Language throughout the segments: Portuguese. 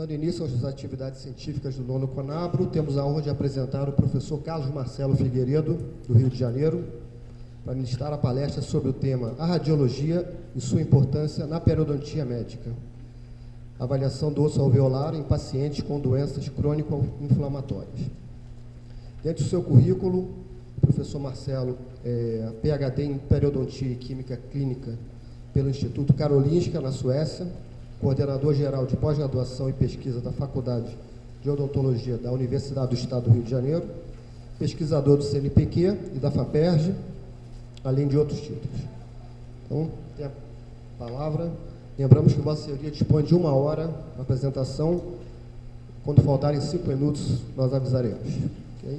Dando início às atividades científicas do nono Conabro, temos a honra de apresentar o professor Carlos Marcelo Figueiredo, do Rio de Janeiro, para ministrar a palestra sobre o tema A Radiologia e sua importância na periodontia médica. Avaliação do osso alveolar em pacientes com doenças crônico-inflamatórias. Dentro do seu currículo, o professor Marcelo é PhD em Periodontia e Química Clínica pelo Instituto Karolinska, na Suécia, coordenador-geral de pós-graduação e pesquisa da Faculdade de Odontologia da Universidade do Estado do Rio de Janeiro, pesquisador do CNPq e da FAPERJ, além de outros títulos. Então, tem a palavra. Lembramos que Vossa Senhoria dispõe de 1 hora na apresentação. Quando faltarem 5 minutos, nós avisaremos. Okay?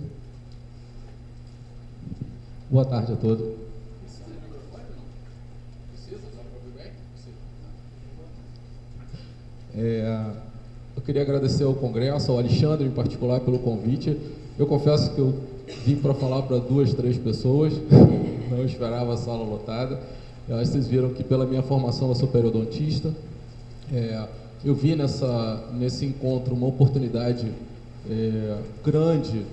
Boa tarde a todos. Eu queria agradecer ao Congresso, ao Alexandre em particular, pelo convite. Eu confesso que eu vim para falar para 2, 3 pessoas, não esperava a sala lotada. Eu acho que vocês viram que pela minha formação eu sou periodontista. Eu vi nesse encontro uma oportunidade grande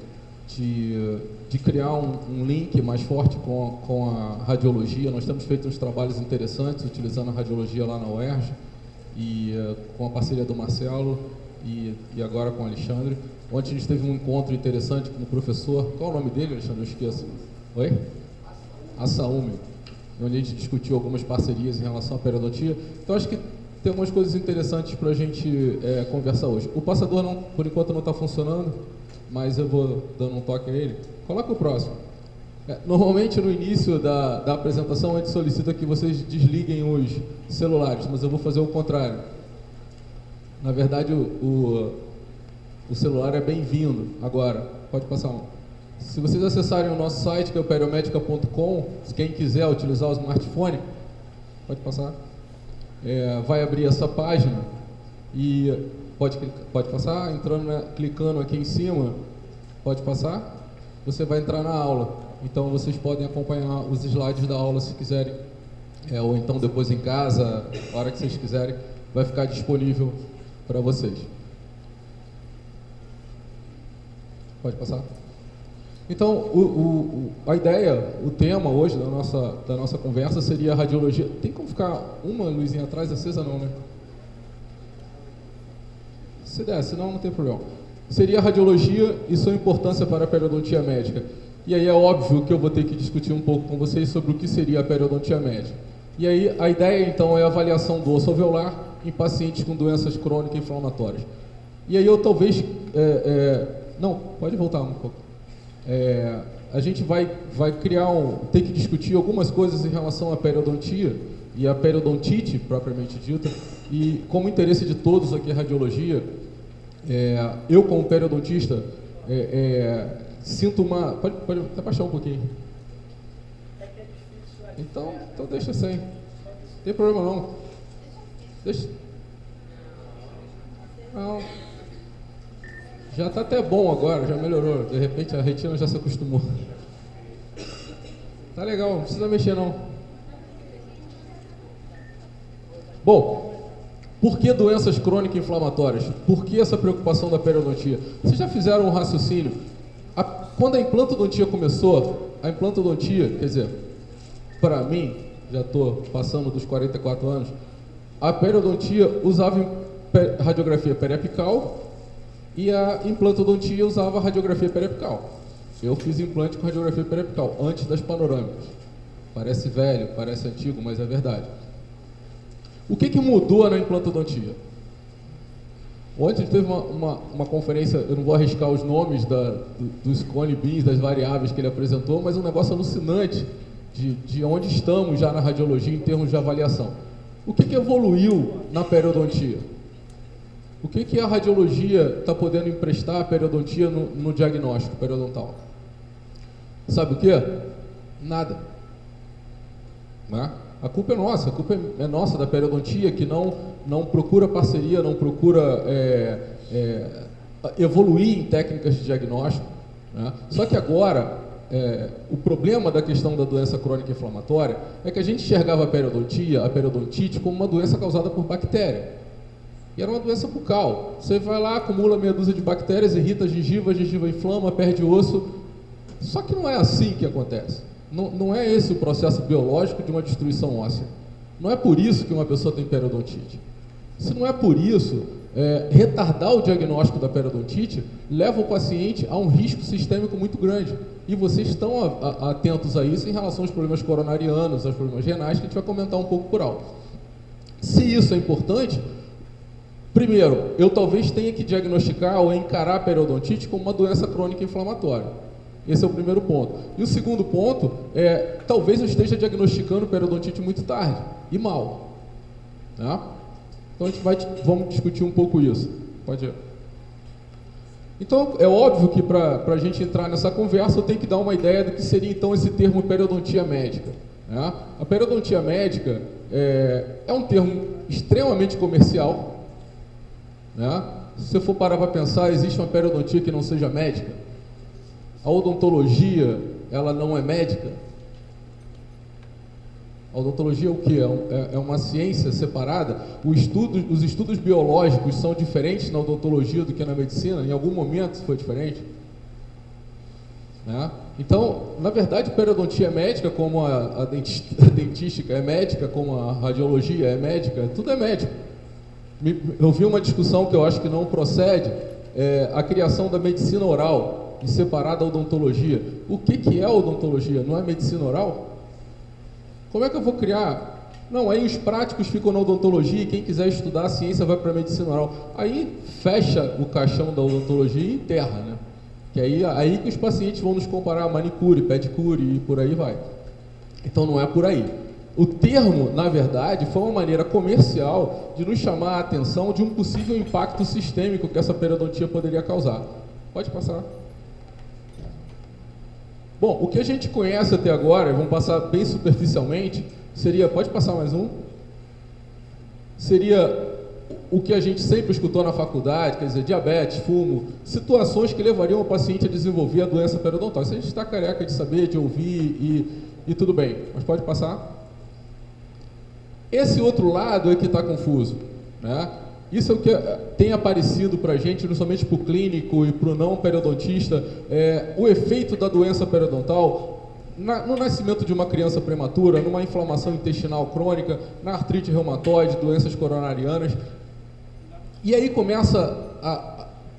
de criar um link mais forte com a radiologia. Nós temos feito uns trabalhos interessantes utilizando a radiologia lá na UERJ, e com a parceria do Marcelo e agora com o Alexandre. Ontem a gente teve um encontro interessante com o professor, qual é o nome dele, Alexandre? Eu esqueço. Oi? Assaúme, onde a gente discutiu algumas parcerias em relação à periodontia. Então acho que tem algumas coisas interessantes para a gente conversar hoje. O passador, por enquanto, não está funcionando, mas eu vou dando um toque nele. Coloca o próximo. Normalmente, no início da apresentação, a gente solicita que vocês desliguem os celulares, mas eu vou fazer o contrário. Na verdade, o celular é bem-vindo. Agora, pode passar um. Se vocês acessarem o nosso site, que é o periomedica.com, se quem quiser utilizar o smartphone, pode passar, vai abrir essa página e pode passar, clicando aqui em cima, pode passar, você vai entrar na aula. Então, vocês podem acompanhar os slides da aula se quiserem, ou então depois em casa, a hora que vocês quiserem, vai ficar disponível para vocês. Pode passar? Então, a ideia, o tema hoje da nossa conversa seria a radiologia. Tem como ficar uma luzinha atrás acesa não, né? Se der, senão não tem problema. Seria a radiologia e sua importância para a periodontia médica. E aí é óbvio que eu vou ter que discutir um pouco com vocês sobre o que seria a periodontia médica. E aí a ideia então é a avaliação do osso alveolar em pacientes com doenças crônicas inflamatórias. E aí eu talvez... não, pode voltar um pouco. A gente vai ter que discutir algumas coisas em relação à periodontia e à periodontite, propriamente dita, e como interesse de todos aqui a radiologia, eu como periodontista sinto uma... Pode até baixar um pouquinho. Então deixa sem. Não tem problema não. Deixa. Não. Já está até bom agora, já melhorou. De repente a retina já se acostumou. Tá legal, não precisa mexer não. Bom, por que doenças crônicas inflamatórias? Por que essa preocupação da periodontia? Vocês já fizeram um raciocínio? Quando a implantodontia começou, quer dizer, para mim, já estou passando dos 44 anos, a periodontia usava radiografia periapical e a implantodontia usava radiografia periapical. Eu fiz implante com radiografia periapical, antes das panorâmicas. Parece velho, parece antigo, mas é verdade. O que mudou na implantodontia? Ontem teve uma conferência, eu não vou arriscar os nomes dos cone beams, das variáveis que ele apresentou, mas um negócio alucinante de onde estamos já na radiologia em termos de avaliação. O que evoluiu na periodontia? O que a radiologia está podendo emprestar à periodontia no diagnóstico periodontal? Sabe o que? Nada. Né? A culpa é nossa da periodontia, que não procura parceria, não procura evoluir em técnicas de diagnóstico. Né? Só que agora, o problema da questão da doença crônica inflamatória é que a gente enxergava a periodontite como uma doença causada por bactéria. E era uma doença bucal. Você vai lá, acumula meia dúzia de bactérias, irrita a gengiva inflama, perde osso. Só que não é assim que acontece. Não é esse o processo biológico de uma destruição óssea. Não é por isso que uma pessoa tem periodontite. Se não é por isso, retardar o diagnóstico da periodontite leva o paciente a um risco sistêmico muito grande. E vocês estão atentos a isso em relação aos problemas coronarianos, aos problemas renais, que a gente vai comentar um pouco por alto. Se isso é importante, primeiro, eu talvez tenha que diagnosticar ou encarar a periodontite como uma doença crônica inflamatória. Esse é o primeiro ponto. E o segundo ponto é, talvez eu esteja diagnosticando periodontite muito tarde e mal. Né? Então vamos discutir um pouco isso. Pode ir. Então, é óbvio que para a gente entrar nessa conversa, eu tenho que dar uma ideia do que seria então esse termo periodontia médica. Né? A periodontia médica é um termo extremamente comercial. Né? Se você for parar para pensar, existe uma periodontia que não seja médica? A odontologia, ela não é médica? A odontologia é o que? É uma ciência separada? Os estudos biológicos são diferentes na odontologia do que na medicina? Em algum momento foi diferente? Né? Então, na verdade, periodontia é médica, como a dentística é médica, como a radiologia é médica, tudo é médico. Eu vi uma discussão que eu acho que não procede, a criação da medicina oral e separar da odontologia. O que é odontologia? Não é medicina oral? Como é que eu vou criar? Não, aí os práticos ficam na odontologia e quem quiser estudar a ciência vai para a medicina oral. Aí fecha o caixão da odontologia e enterra, né? Que aí que os pacientes vão nos comparar a manicure, pedicure e por aí vai. Então não é por aí. O termo, na verdade, foi uma maneira comercial de nos chamar a atenção de um possível impacto sistêmico que essa periodontia poderia causar. Pode passar. Bom, o que a gente conhece até agora, vamos passar bem superficialmente, seria, pode passar mais um? Seria o que a gente sempre escutou na faculdade, quer dizer, diabetes, fumo, situações que levariam o paciente a desenvolver a doença periodontal. Isso a gente está careca de saber, de ouvir e tudo bem, mas pode passar? Esse outro lado é que está confuso, né? Isso é o que tem aparecido para a gente, não somente para o clínico e para o não periodontista, o efeito da doença periodontal no nascimento de uma criança prematura, numa inflamação intestinal crônica, na artrite reumatoide, doenças coronarianas. E aí começa,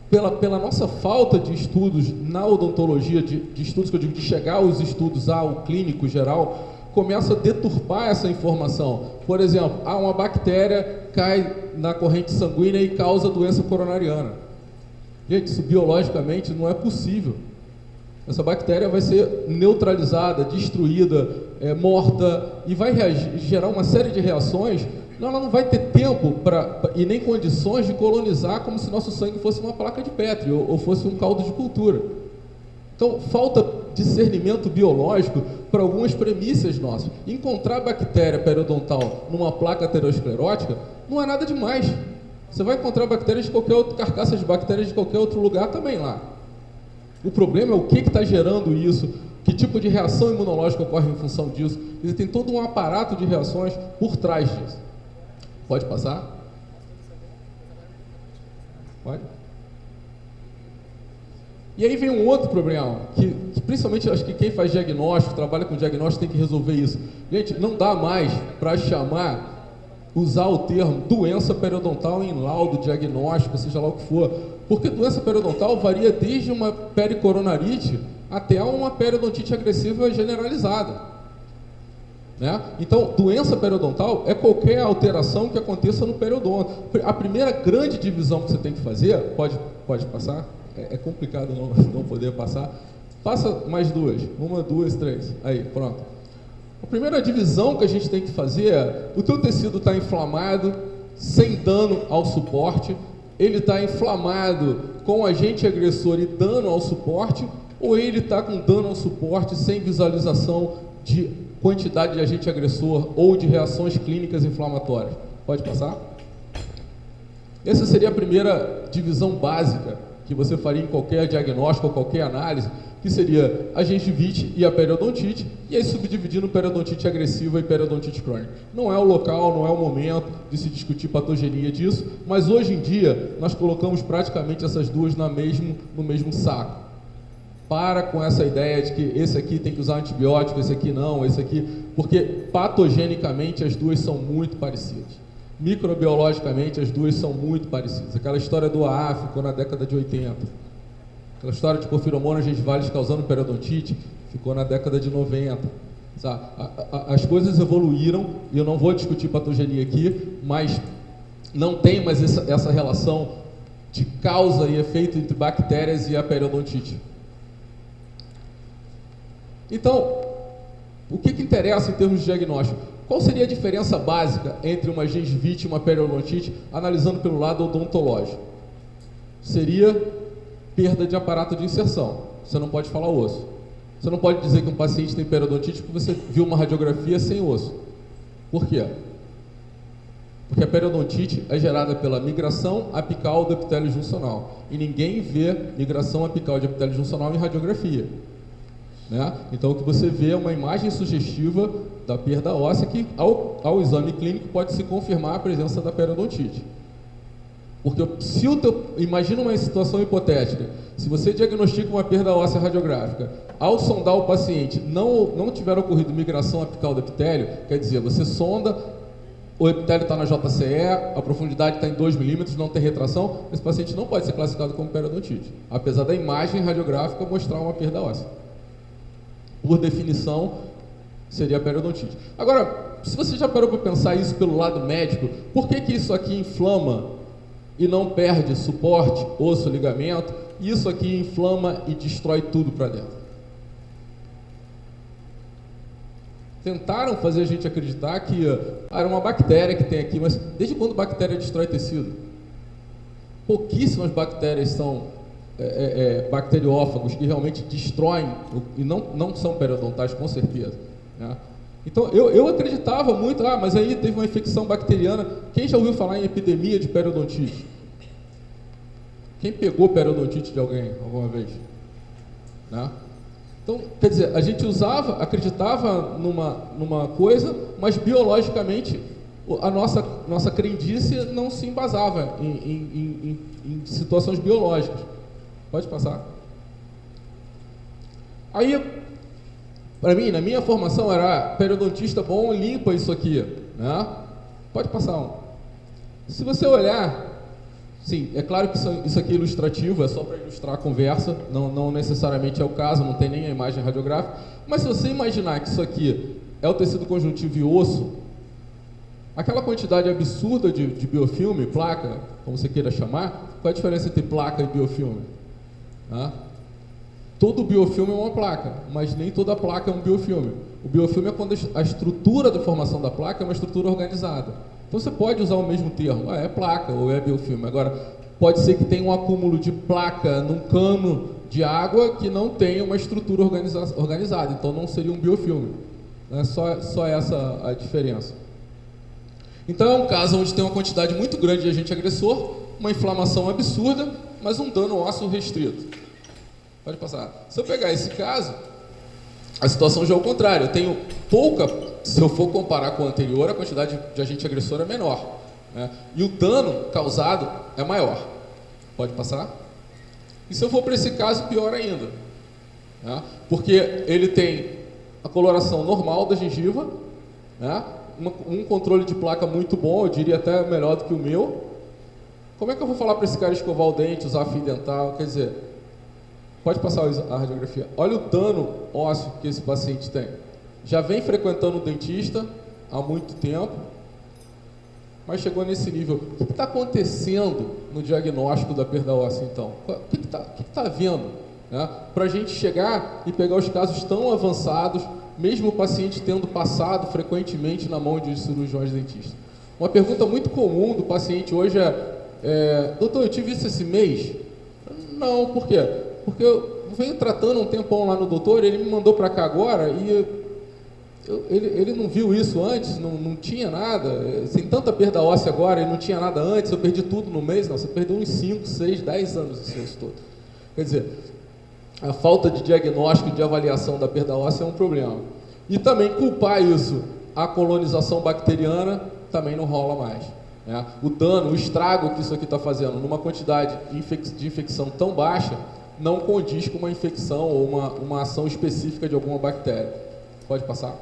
pela nossa falta de estudos na odontologia, de estudos que eu digo, de chegar aos estudos ao clínico geral, começa a deturpar essa informação. Por exemplo, uma bactéria cai na corrente sanguínea e causa doença coronariana. Gente, isso biologicamente não é possível. Essa bactéria vai ser neutralizada, destruída, morta, e vai gerar uma série de reações. Ela não vai ter tempo e nem condições de colonizar como se nosso sangue fosse uma placa de Petri ou fosse um caldo de cultura. Então, falta discernimento biológico para algumas premissas nossas. Encontrar bactéria periodontal numa placa aterosclerótica não é nada demais. Você vai encontrar bactérias de qualquer outra, carcaças de bactérias de qualquer outro lugar também lá. O problema é o que está gerando isso, que tipo de reação imunológica ocorre em função disso. E tem todo um aparato de reações por trás disso. Pode passar? Pode? E aí vem um outro problema, que principalmente acho que quem faz diagnóstico, trabalha com diagnóstico, tem que resolver isso. Gente, não dá mais para usar o termo doença periodontal em laudo, diagnóstico, seja lá o que for, porque doença periodontal varia desde uma pericoronarite até uma periodontite agressiva generalizada. Né? Então, doença periodontal é qualquer alteração que aconteça no periodonto. A primeira grande divisão que você tem que fazer, pode passar? É complicado não poder passar. Passa mais duas. 1, 2, 3. Aí, pronto. A primeira divisão que a gente tem que fazer é: o teu tecido está inflamado, sem dano ao suporte, ele está inflamado com agente agressor e dano ao suporte, ou ele está com dano ao suporte sem visualização de quantidade de agente agressor ou de reações clínicas inflamatórias. Pode passar? Essa seria a primeira divisão básica que você faria em qualquer diagnóstico ou qualquer análise, que seria a gengivite e a periodontite, e aí subdividindo periodontite agressiva e periodontite crônica. Não é o local, não é o momento de se discutir patogenia disso, mas hoje em dia nós colocamos praticamente essas duas no mesmo saco. Para com essa ideia de que esse aqui tem que usar antibiótico, esse aqui não, esse aqui, porque patogenicamente as duas são muito parecidas. Microbiologicamente as duas são muito parecidas. Aquela história do AA ficou na década de 80. Aquela história de porfiromonas gengivales causando periodontite ficou na década de 90. Sabe? As coisas evoluíram, e eu não vou discutir patogenia aqui, mas não tem mais essa relação de causa e efeito entre bactérias e a periodontite. Então, o que interessa em termos de diagnóstico? Qual seria a diferença básica entre uma gengivite e uma periodontite, analisando pelo lado odontológico? Seria perda de aparato de inserção. Você não pode falar osso. Você não pode dizer que um paciente tem periodontite porque você viu uma radiografia sem osso. Por quê? Porque a periodontite é gerada pela migração apical do epitélio juncional. E ninguém vê migração apical de epitélio juncional em radiografia. Né? Então, o que você vê é uma imagem sugestiva da perda óssea que, ao exame clínico, pode se confirmar a presença da periodontite. Porque se imagina uma situação hipotética, se você diagnostica uma perda óssea radiográfica, ao sondar o paciente não tiver ocorrido migração apical do epitélio, quer dizer, você sonda, o epitélio está na JCE, a profundidade está em 2 milímetros, não tem retração, esse paciente não pode ser classificado como periodontite, apesar da imagem radiográfica mostrar uma perda óssea. Por definição, seria a periodontite. Agora, se você já parou para pensar isso pelo lado médico, por que isso aqui inflama e não perde suporte, osso, ligamento, e isso aqui inflama e destrói tudo para dentro? Tentaram fazer a gente acreditar que era uma bactéria que tem aqui, mas desde quando bactéria destrói tecido? Pouquíssimas bactérias são bacteriófagos que realmente destroem e não são periodontais, com certeza. Né? Então, eu acreditava muito, mas aí teve uma infecção bacteriana. Quem já ouviu falar em epidemia de periodontite? Quem pegou periodontite de alguém alguma vez? Né? Então, quer dizer, a gente acreditava numa coisa, mas biologicamente a nossa crendice não se embasava em situações biológicas. Pode passar. Aí, para mim, na minha formação, era periodontista bom, limpa isso aqui. Né? Pode passar um. Se você olhar, sim, é claro que isso aqui é ilustrativo, é só para ilustrar a conversa, não necessariamente é o caso, não tem nem a imagem radiográfica, mas se você imaginar que isso aqui é o tecido conjuntivo e osso, aquela quantidade absurda de biofilme, placa, como você queira chamar, qual é a diferença entre placa e biofilme? Todo biofilme é uma placa, mas nem toda placa é um biofilme. O biofilme é quando a estrutura da formação da placa é uma estrutura organizada. Então você pode usar o mesmo termo, é placa ou é biofilme. Agora, pode ser que tenha um acúmulo de placa num cano de água que não tenha uma estrutura organizada, então não seria um biofilme. É só essa a diferença. Então é um caso onde tem uma quantidade muito grande de agente agressor, uma inflamação absurda, mas um dano ósseo restrito. Pode passar. Se eu pegar esse caso, a situação já é o contrário. Eu tenho pouca, se eu for comparar com o anterior, a quantidade de agente agressor é menor. Né? E o dano causado é maior. Pode passar? E se eu for para esse caso, pior ainda. Né? Porque ele tem a coloração normal da gengiva, né? Um controle de placa muito bom, eu diria até melhor do que o meu. Como é que eu vou falar para esse cara escovar o dente, usar fio dental? Quer dizer, pode passar a radiografia. Olha o dano ósseo que esse paciente tem. Já vem frequentando o dentista há muito tempo, mas chegou nesse nível. O que está acontecendo no diagnóstico da perda óssea, então? O que está havendo? Né? Para a gente chegar e pegar os casos tão avançados, mesmo o paciente tendo passado frequentemente na mão de cirurgiões dentistas. Uma pergunta muito comum do paciente hoje doutor, eu tive isso esse mês? Não, por quê? Porque eu venho tratando um tempão lá no doutor, ele me mandou para cá agora e Ele não viu isso antes, não tinha nada, tem tanta perda óssea agora, ele não tinha nada antes, eu perdi tudo no mês. Não, você perdeu uns 5, 6, 10 anos isso todo. Quer dizer, a falta de diagnóstico, de avaliação da perda óssea é um problema. E também culpar isso à colonização bacteriana também não rola mais, né? O dano, o estrago que isso aqui está fazendo numa quantidade de infecção tão baixa não condiz com uma infecção ou uma ação específica de alguma bactéria. Pode passar?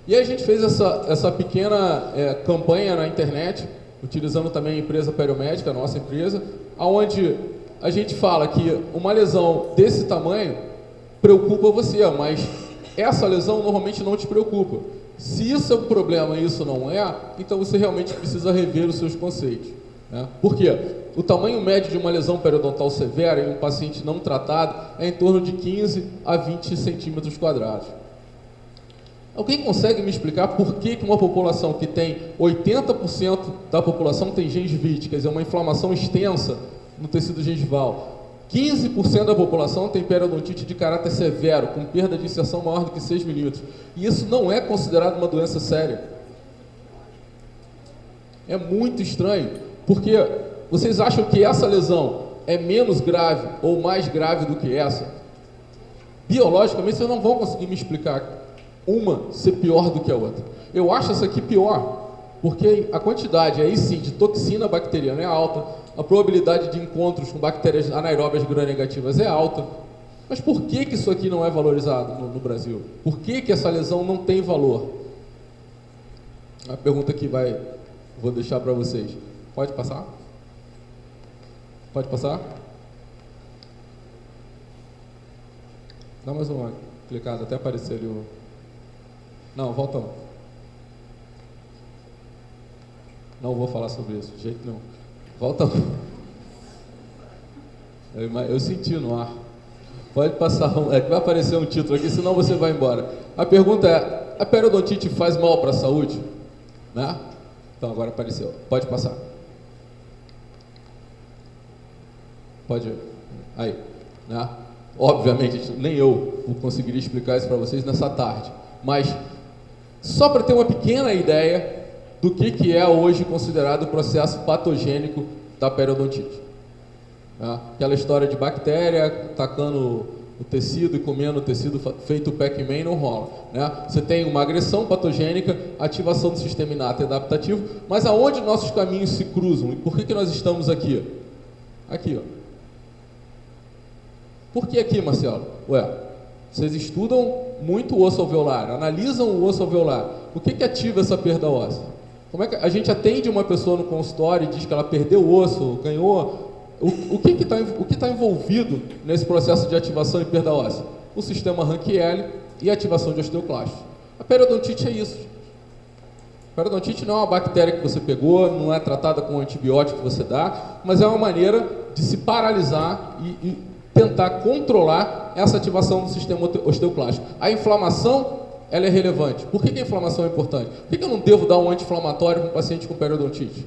E aí a gente fez essa pequena campanha na internet, utilizando também a empresa Periomédica, a nossa empresa, onde a gente fala que uma lesão desse tamanho preocupa você, mas essa lesão normalmente não te preocupa. Se isso é um problema e isso não é, então você realmente precisa rever os seus conceitos, né? Por quê? O tamanho médio de uma lesão periodontal severa em um paciente não tratado é em torno de 15 a 20 centímetros quadrados. Alguém consegue me explicar por que uma população que tem 80% da população tem gengivite, quer dizer, uma inflamação extensa no tecido gengival, 15% da população tem periodontite de caráter severo, com perda de inserção maior do que 6 milímetros, e isso não é considerado uma doença séria? É muito estranho, porque vocês acham que essa lesão é menos grave ou mais grave do que essa? Biologicamente, vocês não vão conseguir me explicar uma ser pior do que a outra. Eu acho essa aqui pior, porque a quantidade aí sim de toxina bacteriana é alta, a probabilidade de encontros com bactérias anaeróbias gram-negativas é alta. Mas por que isso aqui não é valorizado no Brasil? Por que essa lesão não tem valor? A pergunta que vou deixar para vocês. Pode passar? Pode passar? Dá mais uma clicada até aparecer ali o... Não, volta um. Não vou falar sobre isso, de jeito nenhum. Volta um. Eu senti no ar. Pode passar um. É que vai aparecer um título aqui, senão você vai embora. A pergunta é: a periodontite faz mal para a saúde? Né? Então agora apareceu. Pode passar. Pode ir. Aí. Né? Obviamente, nem eu conseguiria explicar isso para vocês nessa tarde. Mas, só para ter uma pequena ideia do que é hoje considerado o processo patogênico da periodontite. Aquela história de bactéria atacando o tecido e comendo o tecido feito Pac-Man não rola, né? Você tem uma agressão patogênica, ativação do sistema inato e adaptativo, mas aonde nossos caminhos se cruzam? E por que nós estamos aqui? Aqui, ó. Por que aqui, Marcelo? Ué, vocês estudam muito o osso alveolar, analisam o osso alveolar. O que ativa essa perda óssea? Como é que a gente atende uma pessoa no consultório e diz que ela perdeu o osso, ganhou? O que está envolvido nesse processo de ativação e perda óssea? O sistema Ranchielli e a ativação de osteoclastos. A periodontite é isso. A periodontite não é uma bactéria que você pegou, não é tratada com um antibiótico que você dá, mas é uma maneira de se paralisar e tentar controlar essa ativação do sistema osteoclástico. A inflamação, ela é relevante. Por que a inflamação é importante? Por que eu não devo dar um anti-inflamatório para um paciente com periodontite?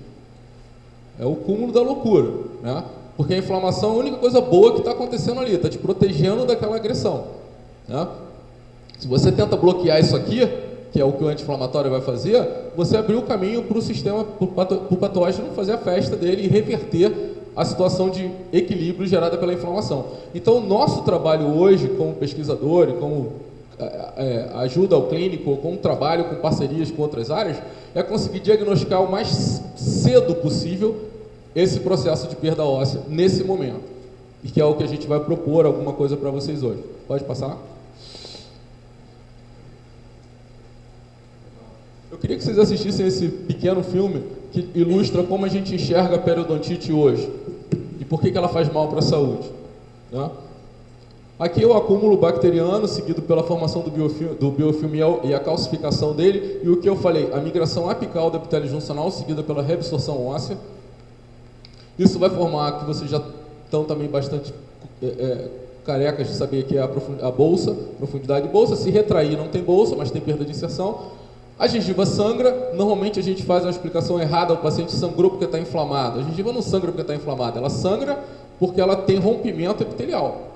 É o cúmulo da loucura, né? Porque a inflamação é a única coisa boa que está acontecendo ali, está te protegendo daquela agressão, né? Se você tenta bloquear isso aqui, que é o que o anti-inflamatório vai fazer, você abriu o caminho para o sistema, para o patógeno fazer a festa dele e reverter a situação de equilíbrio gerada pela inflamação. Então, o nosso trabalho hoje, como pesquisador e como ajuda ao clínico, como trabalho com parcerias com outras áreas, é conseguir diagnosticar o mais cedo possível esse processo de perda óssea nesse momento. E que é o que a gente vai propor alguma coisa para vocês hoje. Pode passar? Eu queria que vocês assistissem esse pequeno filme que ilustra como a gente enxerga a periodontite hoje e por que ela faz mal para a saúde, né? Aqui é o acúmulo bacteriano, seguido pela formação do biofilme e a calcificação dele, e o que eu falei, a migração apical do epitélio juncional, seguida pela reabsorção óssea. Isso vai formar, que vocês já estão também bastante carecas de saber que é a bolsa, profundidade de bolsa. Se retrair não tem bolsa, mas tem perda de inserção. A gengiva sangra, normalmente a gente faz uma explicação errada, o paciente sangrou porque está inflamado. A gengiva não sangra porque está inflamada, ela sangra porque ela tem rompimento epitelial.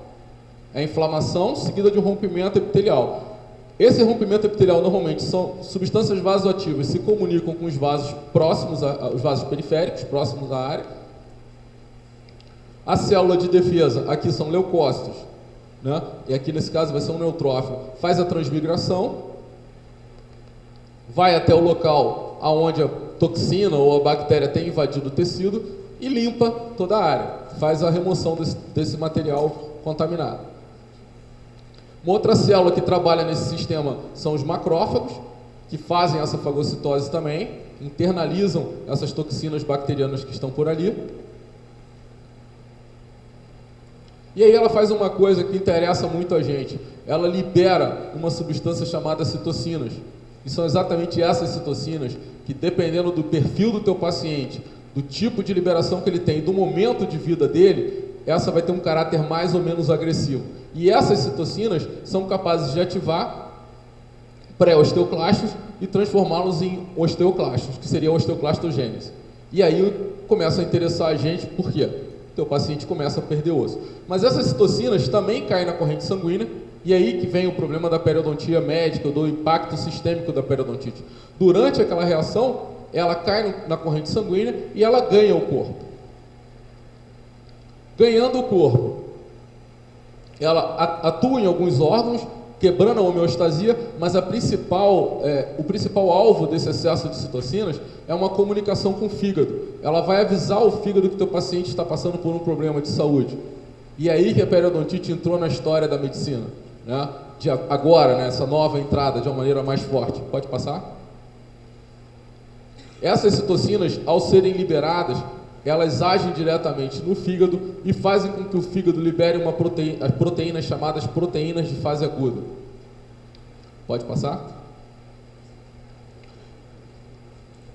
É inflamação seguida de um rompimento epitelial. Esse rompimento epitelial normalmente são substâncias vasoativas que se comunicam com os vasos próximos, os vasos periféricos, próximos à área. A célula de defesa, aqui são leucócitos, né? E aqui nesse caso vai ser um neutrófilo, faz a transmigração, vai até o local onde a toxina ou a bactéria tem invadido o tecido e limpa toda a área, faz a remoção desse material contaminado. Uma outra célula que trabalha nesse sistema são os macrófagos, que fazem essa fagocitose também, internalizam essas toxinas bacterianas que estão por ali. E aí ela faz uma coisa que interessa muito a gente, ela libera uma substância chamada citocinas. E são exatamente essas citocinas que, dependendo do perfil do teu paciente, do tipo de liberação que ele tem, do momento de vida dele, essa vai ter um caráter mais ou menos agressivo. E essas citocinas são capazes de ativar pré-osteoclastos e transformá-los em osteoclastos, que seria a osteoclastogênese. E aí começa a interessar a gente, por quê? O teu paciente começa a perder osso. Mas essas citocinas também caem na corrente sanguínea, e aí que vem o problema da periodontia médica, do impacto sistêmico da periodontite. Durante aquela reação, ela cai na corrente sanguínea e ela ganha o corpo. Ganhando o corpo, ela atua em alguns órgãos, quebrando a homeostasia, mas o principal alvo desse excesso de citocinas é uma comunicação com o fígado. Ela vai avisar o fígado que o teu paciente está passando por um problema de saúde. E aí que a periodontite entrou na história da medicina, né? Agora, né, essa nova entrada de uma maneira mais forte. Pode passar? Essas citocinas, ao serem liberadas, elas agem diretamente no fígado e fazem com que o fígado libere as proteínas chamadas proteínas de fase aguda. Pode passar?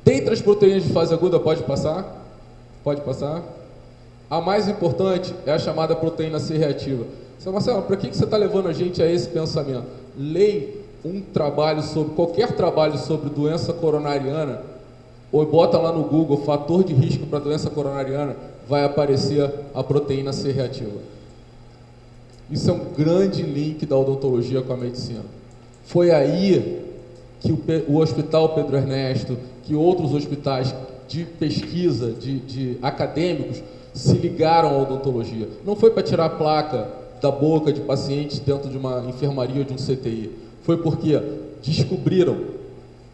Dentre as proteínas de fase aguda, pode passar? Pode passar? A mais importante é a chamada proteína C reativa. Seu Marcelo, para que você está levando a gente a esse pensamento? Leia qualquer trabalho sobre doença coronariana, ou bota lá no Google fator de risco para doença coronariana, vai aparecer a proteína C reativa. Isso é um grande link da odontologia com a medicina. Foi aí que o Hospital Pedro Ernesto, que outros hospitais de pesquisa, de acadêmicos, se ligaram à odontologia. Não foi para tirar a placa da boca de pacientes dentro de uma enfermaria ou de um CTI. Foi porque descobriram,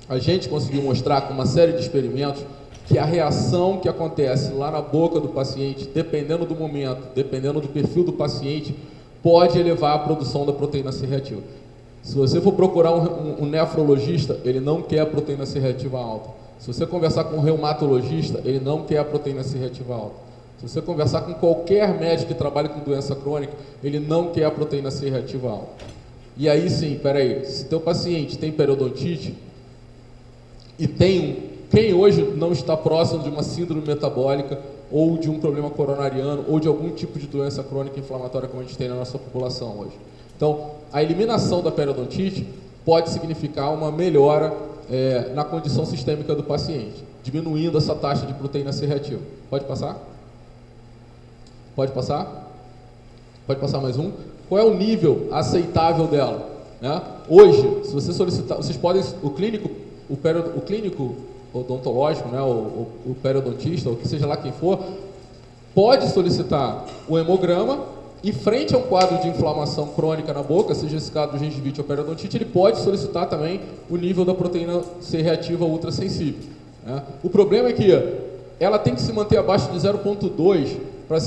a gente conseguiu mostrar com uma série de experimentos, que a reação que acontece lá na boca do paciente, dependendo do momento, dependendo do perfil do paciente, pode elevar a produção da proteína C reativa. Se você for procurar um nefrologista, ele não quer a proteína C reativa alta. Se você conversar com um reumatologista, ele não quer a proteína C reativa alta. Se você conversar com qualquer médico que trabalha com doença crônica, ele não quer a proteína C reativa alta. E aí sim, peraí, se teu paciente tem periodontite, e quem hoje não está próximo de uma síndrome metabólica, ou de um problema coronariano, ou de algum tipo de doença crônica inflamatória como a gente tem na nossa população hoje. Então, a eliminação da periodontite pode significar uma melhora na condição sistêmica do paciente, diminuindo essa taxa de proteína C reativa. Pode passar? Pode passar? Pode passar mais um? Qual é o nível aceitável dela? Né? Hoje, se você solicitar, vocês podem, o clínico odontológico, né, o periodontista, ou que seja lá quem for, pode solicitar o hemograma e, frente a um quadro de inflamação crônica na boca, seja esse caso do gengivite ou periodontite, ele pode solicitar também o nível da proteína C reativa ultrassensível. Né? O problema é que ela tem que se manter abaixo de 0,2 para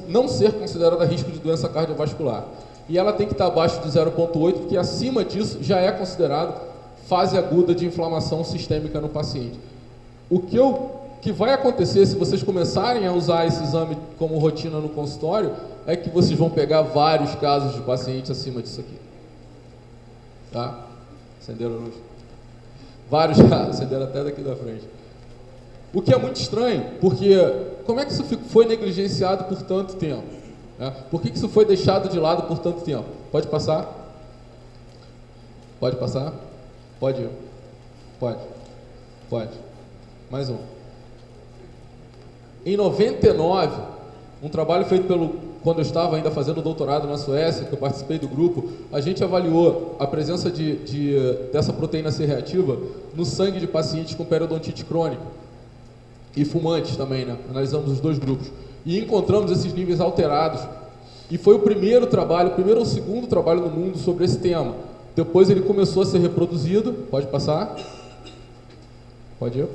não ser considerada risco de doença cardiovascular. E ela tem que estar abaixo de 0,8, porque acima disso já é considerado fase aguda de inflamação sistêmica no paciente. O que vai acontecer se vocês começarem a usar esse exame como rotina no consultório é que vocês vão pegar vários casos de pacientes acima disso aqui. Tá? Acenderam a luz. Vários casos, acenderam até daqui da frente. O que é muito estranho, porque como é que isso foi negligenciado por tanto tempo? Né? Por que isso foi deixado de lado por tanto tempo? Pode passar? Pode passar? Pode ir. Pode. Mais um. Em 99, Um trabalho feito quando eu estava ainda fazendo doutorado na Suécia, que eu participei do grupo, a gente avaliou a presença dessa proteína C reativa no sangue de pacientes com periodontite crônica e fumantes também, né? Analisamos os dois grupos e encontramos esses níveis alterados. E foi o primeiro ou segundo trabalho no mundo sobre esse tema. Depois ele começou a ser reproduzido. Pode passar? Pode ir.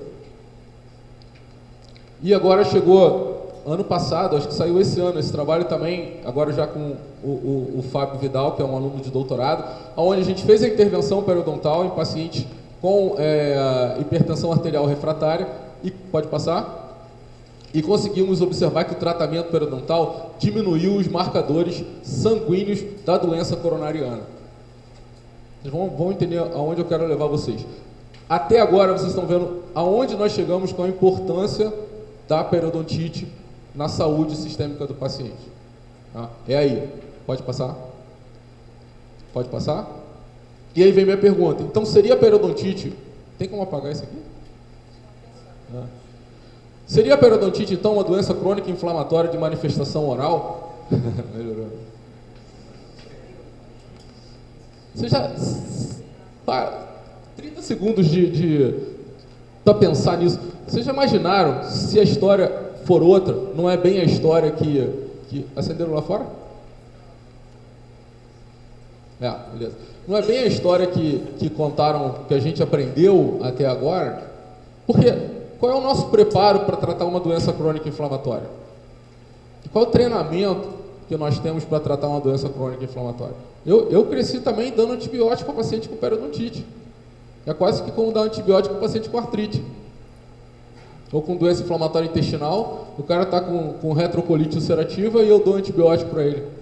E agora chegou, ano passado, acho que saiu esse ano, esse trabalho também, agora já com o Fábio Vidal, que é um aluno de doutorado, onde a gente fez a intervenção periodontal em pacientes com hipertensão arterial refratária. E pode passar? E conseguimos observar que o tratamento periodontal diminuiu os marcadores sanguíneos da doença coronariana. Vocês vão entender aonde eu quero levar vocês. Até agora vocês estão vendo aonde nós chegamos com a importância da periodontite na saúde sistêmica do paciente. É aí. Pode passar? Pode passar? E aí vem minha pergunta. Então seria a periodontite... Tem como apagar isso aqui? Seria a periodontite, então, uma doença crônica inflamatória de manifestação oral? Melhorou. Você já... 30 segundos para pensar nisso. Vocês já imaginaram se a história for outra? Não é bem a história que... Acenderam lá fora? Beleza. Não é bem a história que contaram, que a gente aprendeu até agora? Porque... Qual é o nosso preparo para tratar uma doença crônica inflamatória? Qual é o treinamento que nós temos para tratar uma doença crônica inflamatória? Eu cresci também dando antibiótico para paciente com periodontite. É quase que como dar antibiótico para paciente com artrite. Ou com doença inflamatória intestinal, o cara está com retrocolite ulcerativa e eu dou antibiótico para ele.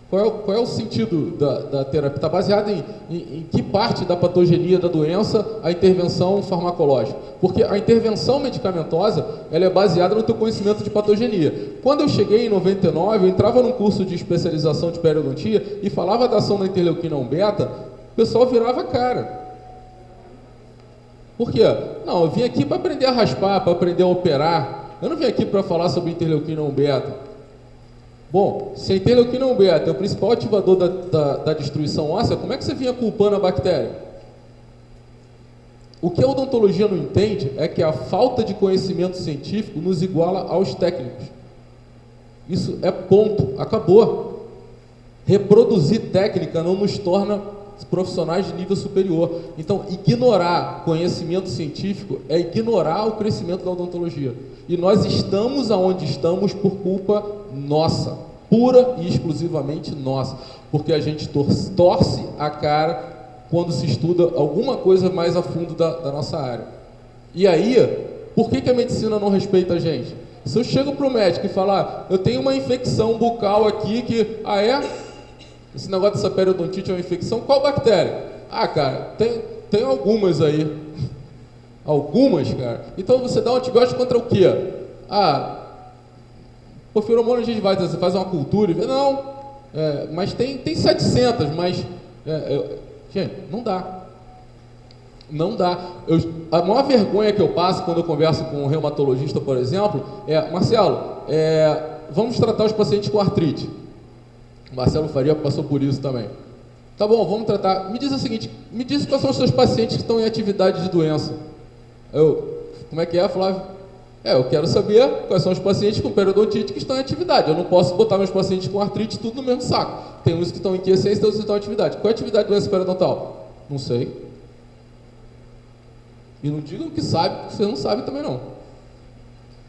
Qual é o sentido da terapia? Está baseado em que parte da patogenia da doença a intervenção farmacológica? Porque a intervenção medicamentosa ela é baseada no teu conhecimento de patogenia. Quando eu cheguei em 99, eu entrava num curso de especialização de periodontia e falava da ação da interleuquina 1 beta, o pessoal virava a cara. Por quê? Não, eu vim aqui para aprender a raspar, para aprender a operar. Eu não vim aqui para falar sobre interleuquina 1 beta. Bom, se a interleuquina 1 beta é o principal ativador da destruição óssea, como é que você vinha culpando a bactéria? O que a odontologia não entende é que a falta de conhecimento científico nos iguala aos técnicos. Isso é ponto, acabou. Reproduzir técnica não nos torna profissionais de nível superior. Então, ignorar conhecimento científico é ignorar o crescimento da odontologia. E nós estamos aonde estamos por culpa nossa, pura e exclusivamente nossa, porque a gente torce a cara quando se estuda alguma coisa mais a fundo da nossa área. E aí, por que a medicina não respeita a gente? Se eu chego para o médico e falar, eu tenho uma infecção bucal aqui que, esse negócio dessa periodontite é uma infecção, qual bactéria? Cara, tem algumas aí. Algumas, cara. Então você dá um antibiótico contra o quê? Porfiromônio gingivalis, você faz uma cultura e vê, não, mas tem 700, mas, gente, não dá. Não dá. A maior vergonha que eu passo quando eu converso com um reumatologista, por exemplo, Marcelo, vamos tratar os pacientes com artrite. Marcelo Faria passou por isso também. Tá bom, vamos tratar. Me diz o seguinte, me diz quais são os seus pacientes que estão em atividade de doença. Como é que é, Flávio? Eu quero saber quais são os pacientes com periodontite que estão em atividade. Eu não posso botar meus pacientes com artrite tudo no mesmo saco. Tem uns que estão em quiescência, tem uns que estão em atividade. Qual é a atividade de doença periodontal? Não sei. E não digam que sabe, porque você não sabe também não.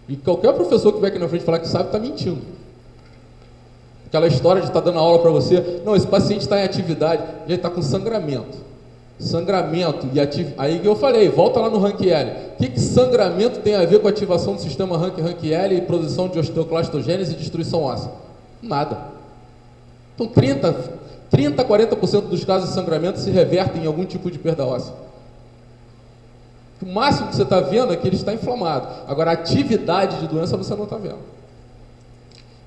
E qualquer professor que vier aqui na frente falar que sabe, está mentindo. Aquela história de estar dando aula para você, não, esse paciente está em atividade, ele está com sangramento. Sangramento e aí que eu falei, volta lá no Rank-L. O que sangramento tem a ver com a ativação do sistema Rank-L e produção de osteoclastogênese e destruição óssea? Nada. Então 30 a 40% dos casos de sangramento se revertem em algum tipo de perda óssea. O máximo que você está vendo é que ele está inflamado. Agora, a atividade de doença você não está vendo.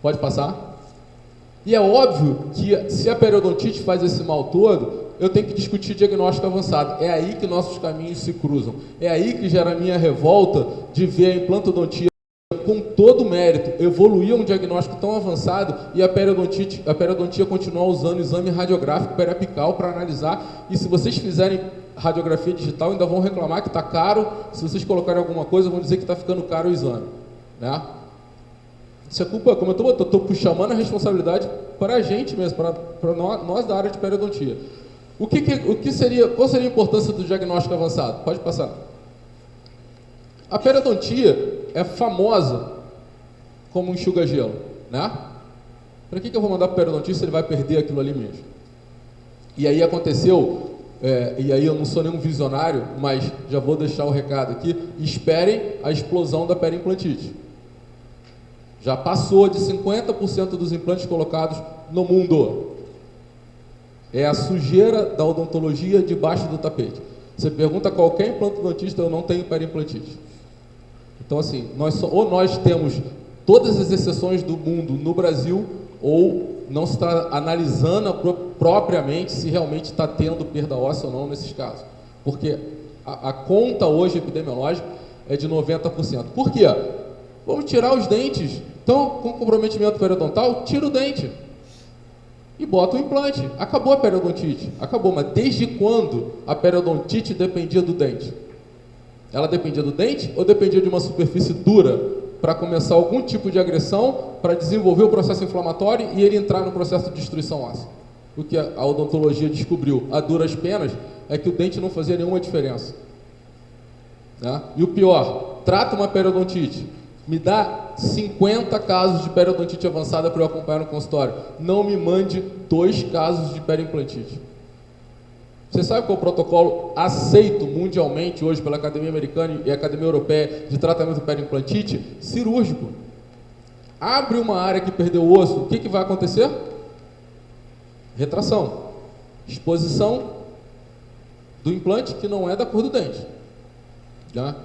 Pode passar? E é óbvio que se a periodontite faz esse mal todo, eu tenho que discutir diagnóstico avançado. É aí que nossos caminhos se cruzam. É aí que gera a minha revolta de ver a implantodontia com todo o mérito, evoluir a um diagnóstico tão avançado e a periodontia continuar usando o exame radiográfico periapical para analisar, e se vocês fizerem radiografia digital, ainda vão reclamar que está caro, se vocês colocarem alguma coisa, vão dizer que está ficando caro o exame, né? Isso é culpa, como eu estou chamando a responsabilidade para a gente mesmo, para nós da área de periodontia. Qual seria a importância do diagnóstico avançado? Pode passar. A periodontia é famosa como um enxuga-gelo, né? Para que eu vou mandar para o periodontista se ele vai perder aquilo ali mesmo? E aí aconteceu, e aí eu não sou nenhum visionário, mas já vou deixar o recado aqui, esperem a explosão da periimplantite. Já passou de 50% dos implantes colocados no mundo. É a sujeira da odontologia debaixo do tapete. Você pergunta a qualquer implantodontista, eu não tenho periimplantite. Então, assim, nós temos todas as exceções do mundo no Brasil, ou não se está analisando propriamente se realmente está tendo perda óssea ou não nesses casos. Porque a conta hoje epidemiológica é de 90%. Por quê? Vamos tirar os dentes. Então, com comprometimento periodontal, tira o dente e bota o implante. Acabou a periodontite. Acabou, mas desde quando a periodontite dependia do dente? Ela dependia do dente ou dependia de uma superfície dura para começar algum tipo de agressão, para desenvolver o processo inflamatório e ele entrar no processo de destruição óssea? O que a odontologia descobriu a duras penas é que o dente não fazia nenhuma diferença, né? E o pior, trata uma periodontite, me dá 50 casos de periodontite avançada para eu acompanhar no consultório. Não me mande 2 casos de periimplantite. Você sabe qual é o protocolo aceito mundialmente hoje pela Academia Americana e Academia Europeia de tratamento de periimplantite? Cirúrgico. Abre uma área que perdeu o osso, o que vai acontecer? Retração. Exposição do implante que não é da cor do dente, né?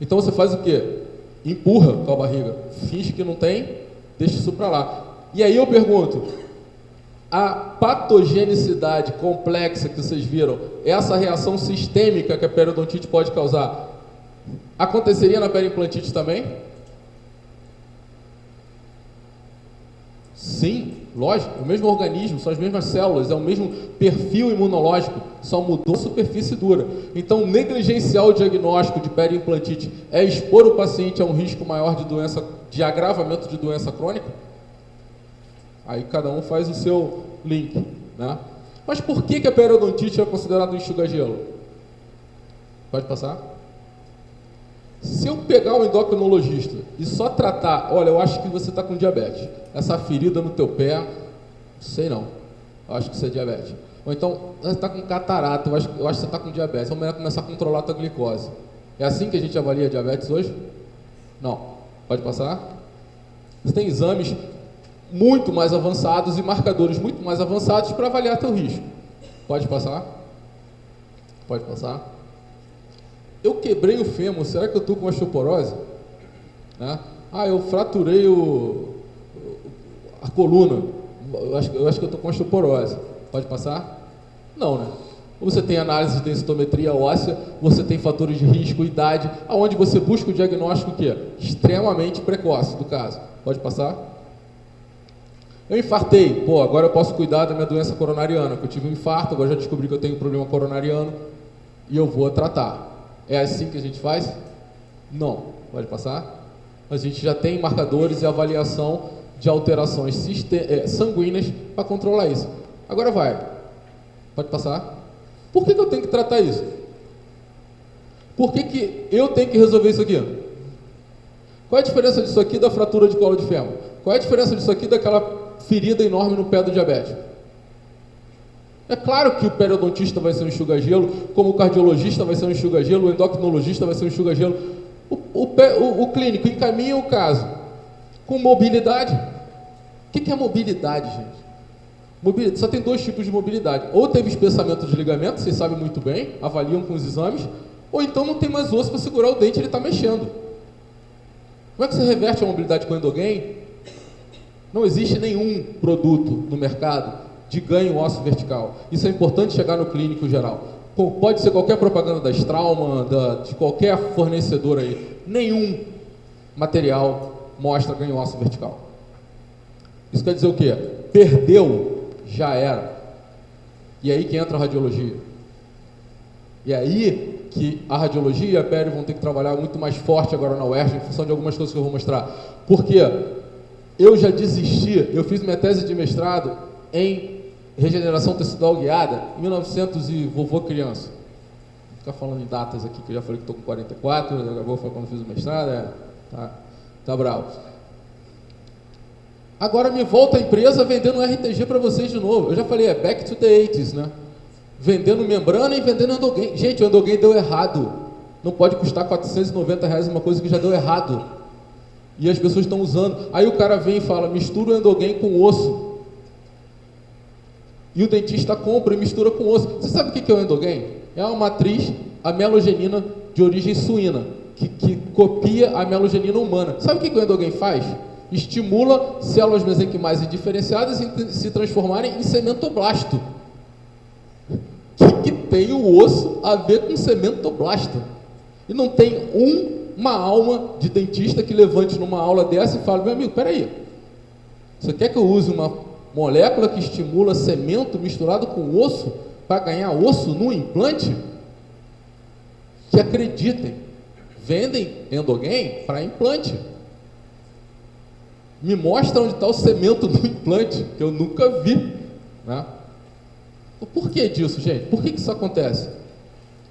Então você faz o quê? Empurra com a barriga, finge que não tem, deixa isso para lá. E aí eu pergunto, a patogenicidade complexa que vocês viram, essa reação sistêmica que a periodontite pode causar, aconteceria na periimplantite também? Sim, lógico, o mesmo organismo, são as mesmas células, é o mesmo perfil imunológico, só mudou a superfície dura. Então, negligenciar o diagnóstico de periimplantite é expor o paciente a um risco maior de agravamento de doença crônica? Aí cada um faz o seu link, né? Mas por que a periodontite é considerada um enxuga-gelo? Pode passar? Se eu pegar um endocrinologista e só tratar, olha, eu acho que você está com diabetes, essa ferida no teu pé, sei não, eu acho que você é diabetes. Ou então, você está com catarata, eu acho que você está com diabetes, vamos começar a controlar a tua glicose. É assim que a gente avalia diabetes hoje? Não. Pode passar? Você tem exames muito mais avançados e marcadores muito mais avançados para avaliar teu risco. Pode passar? Pode passar? Eu quebrei o fêmur, será que eu estou com osteoporose? Né? Eu fraturei a coluna, eu acho que eu estou com osteoporose. Pode passar? Não, né? Você tem análise de densitometria óssea, você tem fatores de risco, idade, aonde você busca o diagnóstico que é extremamente precoce do caso. Pode passar? Eu infartei, agora eu posso cuidar da minha doença coronariana, porque eu tive um infarto, agora já descobri que eu tenho um problema coronariano e eu vou tratar. É assim que a gente faz? Não. Pode passar? A gente já tem marcadores e avaliação de alterações sanguíneas para controlar isso. Agora vai. Pode passar? Por que eu tenho que tratar isso? Por que eu tenho que resolver isso aqui? Qual é a diferença disso aqui da fratura de colo de fêmur? Qual é a diferença disso aqui daquela ferida enorme no pé do diabético? É claro que o periodontista vai ser um enxuga-gelo, como o cardiologista vai ser um enxuga-gelo, o endocrinologista vai ser um enxuga-gelo. O clínico encaminha o caso com mobilidade. O que é mobilidade, gente? Mobilidade, só tem 2 tipos de mobilidade. Ou teve espessamento de ligamento, vocês sabem muito bem, avaliam com os exames, ou então não tem mais osso para segurar o dente, ele está mexendo. Como é que você reverte a mobilidade com endogain? Não existe nenhum produto no mercado de ganho ósseo vertical. Isso é importante chegar no clínico geral. Pode ser qualquer propaganda da Straumann, de qualquer fornecedor aí. Nenhum material mostra ganho ósseo vertical. Isso quer dizer o quê? Perdeu, já era. E aí que entra a radiologia. E aí que a radiologia e a pério vão ter que trabalhar muito mais forte agora na UERJ, em função de algumas coisas que eu vou mostrar. Porque eu já desisti, eu fiz minha tese de mestrado em regeneração tecidual guiada, em 1900 e vovô criança. Vou ficar falando em datas aqui, que eu já falei que estou com 44, agora foi quando fiz o mestrado, tá bravo. Agora me volta a empresa vendendo um RTG para vocês de novo. Eu já falei, back to the 80s, né? Vendendo membrana e vendendo endogain. Gente, o endogain deu errado. Não pode custar R$490 uma coisa que já deu errado. E as pessoas estão usando. Aí o cara vem e fala, mistura o endogain com osso. E o dentista compra e mistura com osso. Você sabe o que é o endogain? É uma matriz amelogenina de origem suína, que copia a amelogenina humana. Sabe o que o endogain faz? Estimula células mesenquimais indiferenciadas em se transformarem em cementoblasto. O que tem o osso a ver com cementoblasto? E não tem uma alma de dentista que levante numa aula dessa e fale, meu amigo, peraí, você quer que eu use uma molécula que estimula cemento misturado com osso para ganhar osso no implante? Que acreditem, vendem endogain para implante. Me mostra onde está o cemento do implante, que eu nunca vi, né? Por que disso, gente? Por que isso acontece?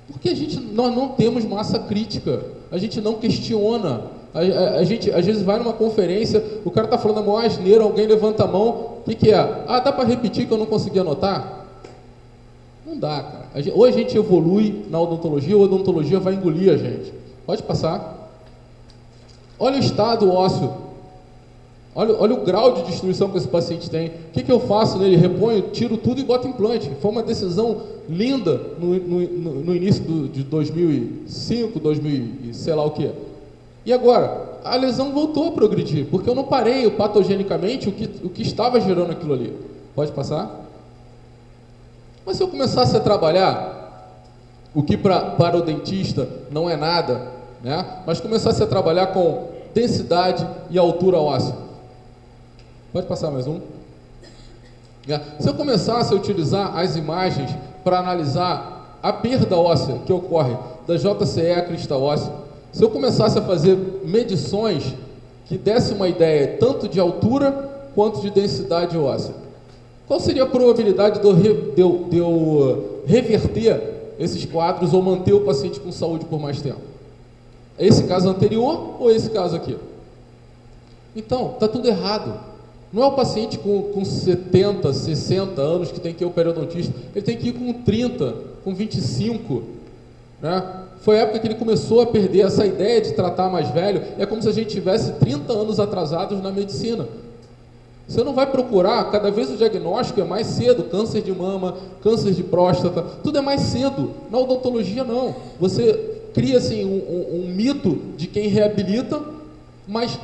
Porque nós não temos massa crítica, a gente não questiona, a gente às vezes vai numa conferência, o cara está falando a maior asneira, alguém levanta a mão, o que é? Ah, dá para repetir que eu não consegui anotar? Não dá, cara. Ou a gente evolui na odontologia, ou a odontologia vai engolir a gente. Pode passar. Olha o estado ósseo. Olha o grau de destruição que esse paciente tem. O que eu faço nele? Reponho, tiro tudo e boto implante. Foi uma decisão linda no início de 2005, 2000 e sei lá o que. E agora? A lesão voltou a progredir, porque eu não parei patogenicamente o que estava gerando aquilo ali. Pode passar? Mas se eu começasse a trabalhar o que para o dentista não é nada, né? Mas começasse a trabalhar com densidade e altura óssea. Pode passar mais um? Se eu começasse a utilizar as imagens para analisar a perda óssea que ocorre da JCE à crista óssea, se eu começasse a fazer medições que desse uma ideia tanto de altura quanto de densidade óssea, qual seria a probabilidade de eu reverter esses quadros ou manter o paciente com saúde por mais tempo? É esse caso anterior ou esse caso aqui? Então, está tudo errado. Não é o paciente com 70, 60 anos que tem que ir ao periodontista, ele tem que ir com 30, com 25, né? Foi a época que ele começou a perder essa ideia de tratar mais velho, é como se a gente tivesse 30 anos atrasados na medicina. Você não vai procurar, cada vez o diagnóstico é mais cedo, câncer de mama, câncer de próstata, tudo é mais cedo. Na odontologia não, você cria assim um mito de quem reabilita, mas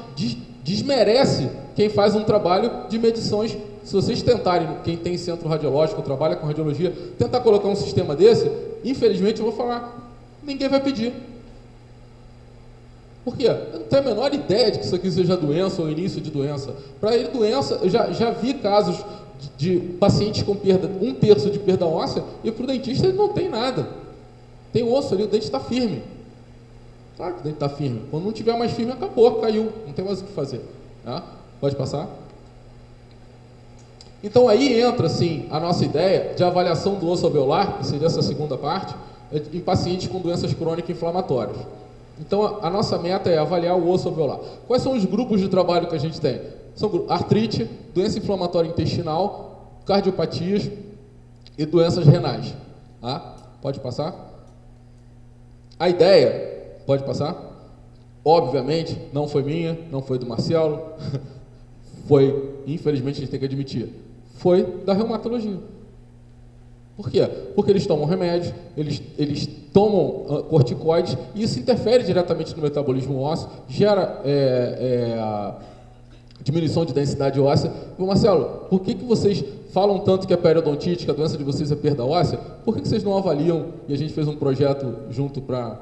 desmerece quem faz um trabalho de medições. Se vocês tentarem, quem tem centro radiológico, trabalha com radiologia, tentar colocar um sistema desse, infelizmente eu vou falar, ninguém vai pedir. Por quê? Eu não tenho a menor ideia de que isso aqui seja doença ou início de doença. Para ele, doença, eu já vi casos de pacientes com perda, 1/3 de perda óssea, e para o dentista ele não tem nada. Tem osso ali, o dente está firme. Claro que o dente está firme. Quando não tiver mais firme, acabou, caiu, não tem mais o que fazer. Tá? Pode passar? Então aí entra assim a nossa ideia de avaliação do osso alveolar, que seria essa segunda parte, em pacientes com doenças crônicas inflamatórias. Então a nossa meta é avaliar o osso alveolar. Quais são os grupos de trabalho que a gente tem? São artrite, doença inflamatória intestinal, cardiopatias e doenças renais. Tá? Pode passar? A ideia, pode passar? Obviamente, não foi minha, não foi do Marcelo, foi, infelizmente a gente tem que admitir, foi da reumatologia. Por quê? Porque eles tomam remédios, eles tomam corticoides, e isso interfere diretamente no metabolismo ósseo, gera diminuição de densidade óssea. Marcelo, por que vocês falam tanto que a periodontite, que a doença de vocês é perda óssea? Por que vocês não avaliam? E a gente fez um projeto junto para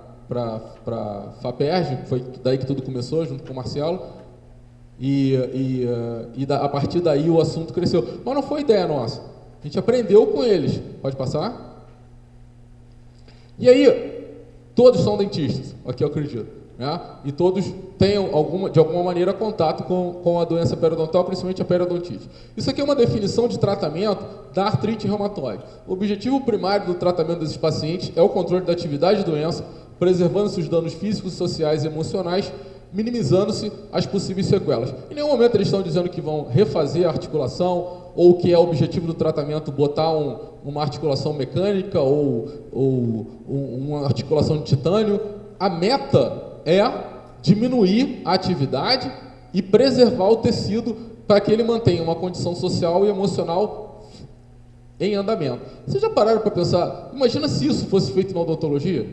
FAPERJ, foi daí que tudo começou, junto com o Marcelo. A partir daí o assunto cresceu. Mas não foi ideia nossa. A gente aprendeu com eles. Pode passar? E aí, todos são dentistas, aqui eu acredito, né? E todos têm, de alguma maneira, contato com a doença periodontal, principalmente a periodontite. Isso aqui é uma definição de tratamento da artrite reumatoide. O objetivo primário do tratamento desses pacientes é o controle da atividade da doença, preservando-se os danos físicos, sociais e emocionais, minimizando-se as possíveis sequelas. Em nenhum momento eles estão dizendo que vão refazer a articulação, ou que é o objetivo do tratamento botar uma articulação mecânica ou uma articulação de titânio. A meta é diminuir a atividade e preservar o tecido para que ele mantenha uma condição social e emocional em andamento. Vocês já pararam para pensar? Imagina se isso fosse feito na odontologia?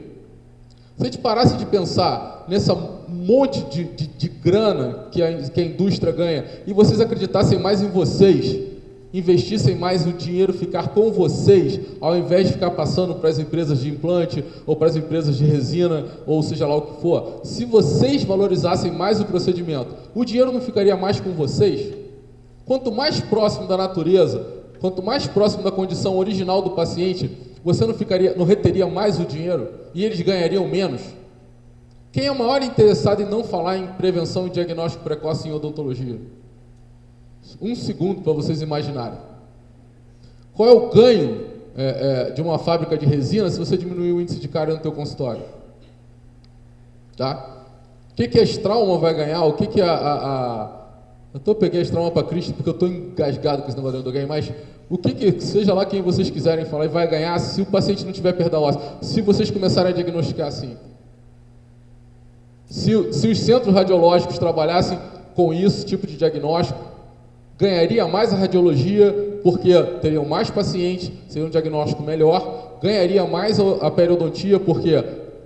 Se a gente parasse de pensar nessa monte de grana que a indústria ganha e vocês acreditassem mais em vocês, investissem mais o dinheiro ficar com vocês, ao invés de ficar passando para as empresas de implante ou para as empresas de resina, ou seja lá o que for, se vocês valorizassem mais o procedimento, o dinheiro não ficaria mais com vocês? Quanto mais próximo da natureza, quanto mais próximo da condição original do paciente, você não reteria mais o dinheiro e eles ganhariam menos? Quem é o maior interessado em não falar em prevenção e diagnóstico precoce em odontologia? Um segundo para vocês imaginarem. Qual é o ganho de uma fábrica de resina se você diminuir o índice de cárie no teu consultório? Tá? O que a Straumann vai ganhar? O que eu peguei a Straumann para Cristo porque eu estou engasgado com esse negócio de alguém, mas o que seja lá quem vocês quiserem falar, vai ganhar se o paciente não tiver perda óssea, se vocês começarem a diagnosticar assim? Se os centros radiológicos trabalhassem com isso, tipo de diagnóstico, ganharia mais a radiologia, porque teriam mais pacientes, seria um diagnóstico melhor, ganharia mais a periodontia, porque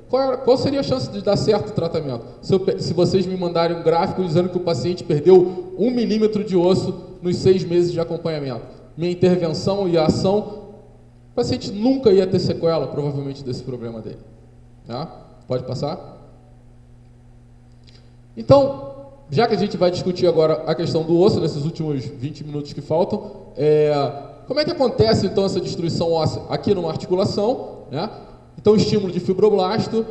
qual seria a chance de dar certo o tratamento? Se vocês me mandarem um gráfico dizendo que o paciente perdeu 1 milímetro de osso nos 6 meses de acompanhamento, minha intervenção e a ação, o paciente nunca ia ter sequela, provavelmente, desse problema dele. Tá? Pode passar? Então, já que a gente vai discutir agora a questão do osso, nesses últimos 20 minutos que faltam, como é que acontece, então, essa destruição óssea aqui numa articulação, né? Então, estímulo de fibroblasto,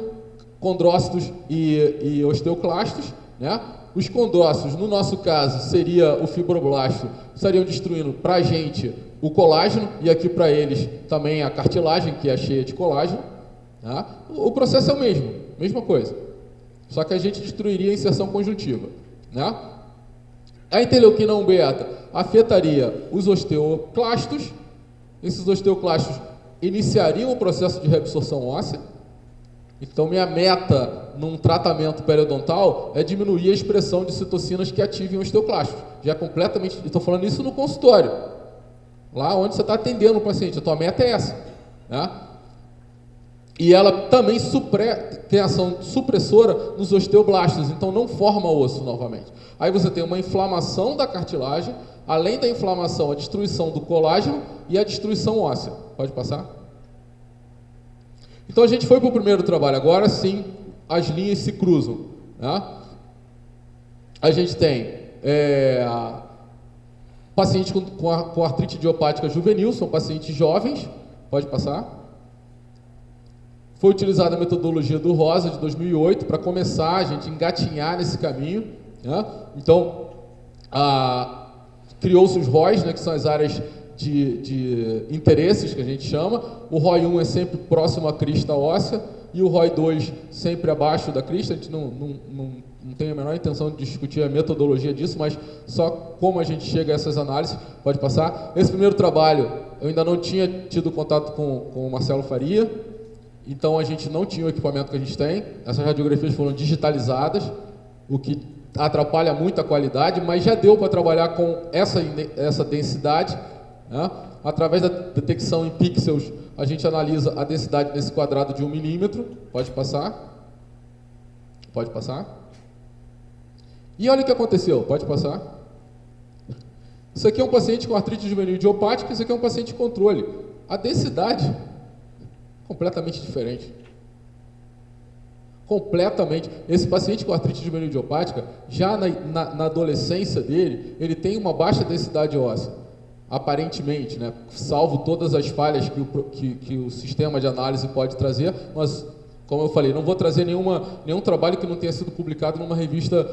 condrócitos e osteoclastos, né? Os condrócitos, no nosso caso, seria o fibroblasto, estariam destruindo para a gente o colágeno, e aqui para eles também a cartilagem, que é cheia de colágeno. Tá? O processo é o mesmo, mesma coisa. Só que a gente destruiria a inserção conjuntiva. Né? A interleuquina 1 beta afetaria os osteoclastos. Esses osteoclastos iniciariam o processo de reabsorção óssea. Então, minha meta num tratamento periodontal é diminuir a expressão de citocinas que ativem osteoclastos. Já é completamente... Estou falando isso no consultório. Lá onde você está atendendo o paciente. A tua meta é essa. Né? E ela também tem ação supressora nos osteoblastos, então não forma osso novamente. Aí você tem uma inflamação da cartilagem, além da inflamação, a destruição do colágeno e a destruição óssea. Pode passar? Então a gente foi para o primeiro trabalho, agora sim as linhas se cruzam. Né? A gente tem pacientes com artrite idiopática juvenil, são pacientes jovens. Pode passar? Foi utilizada a metodologia do Rosa, de 2008, para começar a gente engatinhar nesse caminho. Né? Então, criou-se os ROIs, né, que são as áreas de interesses, que a gente chama. O ROI 1 é sempre próximo à crista óssea, e o ROI 2 sempre abaixo da crista. A gente não tem a menor intenção de discutir a metodologia disso, mas só como a gente chega a essas análises. Pode passar. Esse primeiro trabalho, eu ainda não tinha tido contato com o Marcelo Faria, então a gente não tinha o equipamento que a gente tem. Essas radiografias foram digitalizadas, o que atrapalha muito a qualidade, mas já deu para trabalhar com essa densidade. Né? Através da detecção em pixels, a gente analisa a densidade desse quadrado de 1 milímetro. Pode passar? Pode passar? E olha o que aconteceu. Pode passar? Isso aqui é um paciente com artrite juvenil idiopática, isso aqui é um paciente de controle. A densidade completamente diferente. Completamente. Esse paciente com artrite juvenil idiopática, já na adolescência dele, ele tem uma baixa densidade óssea, aparentemente, né? Salvo todas as falhas que o sistema de análise pode trazer, mas, como eu falei, não vou trazer nenhum trabalho que não tenha sido publicado numa revista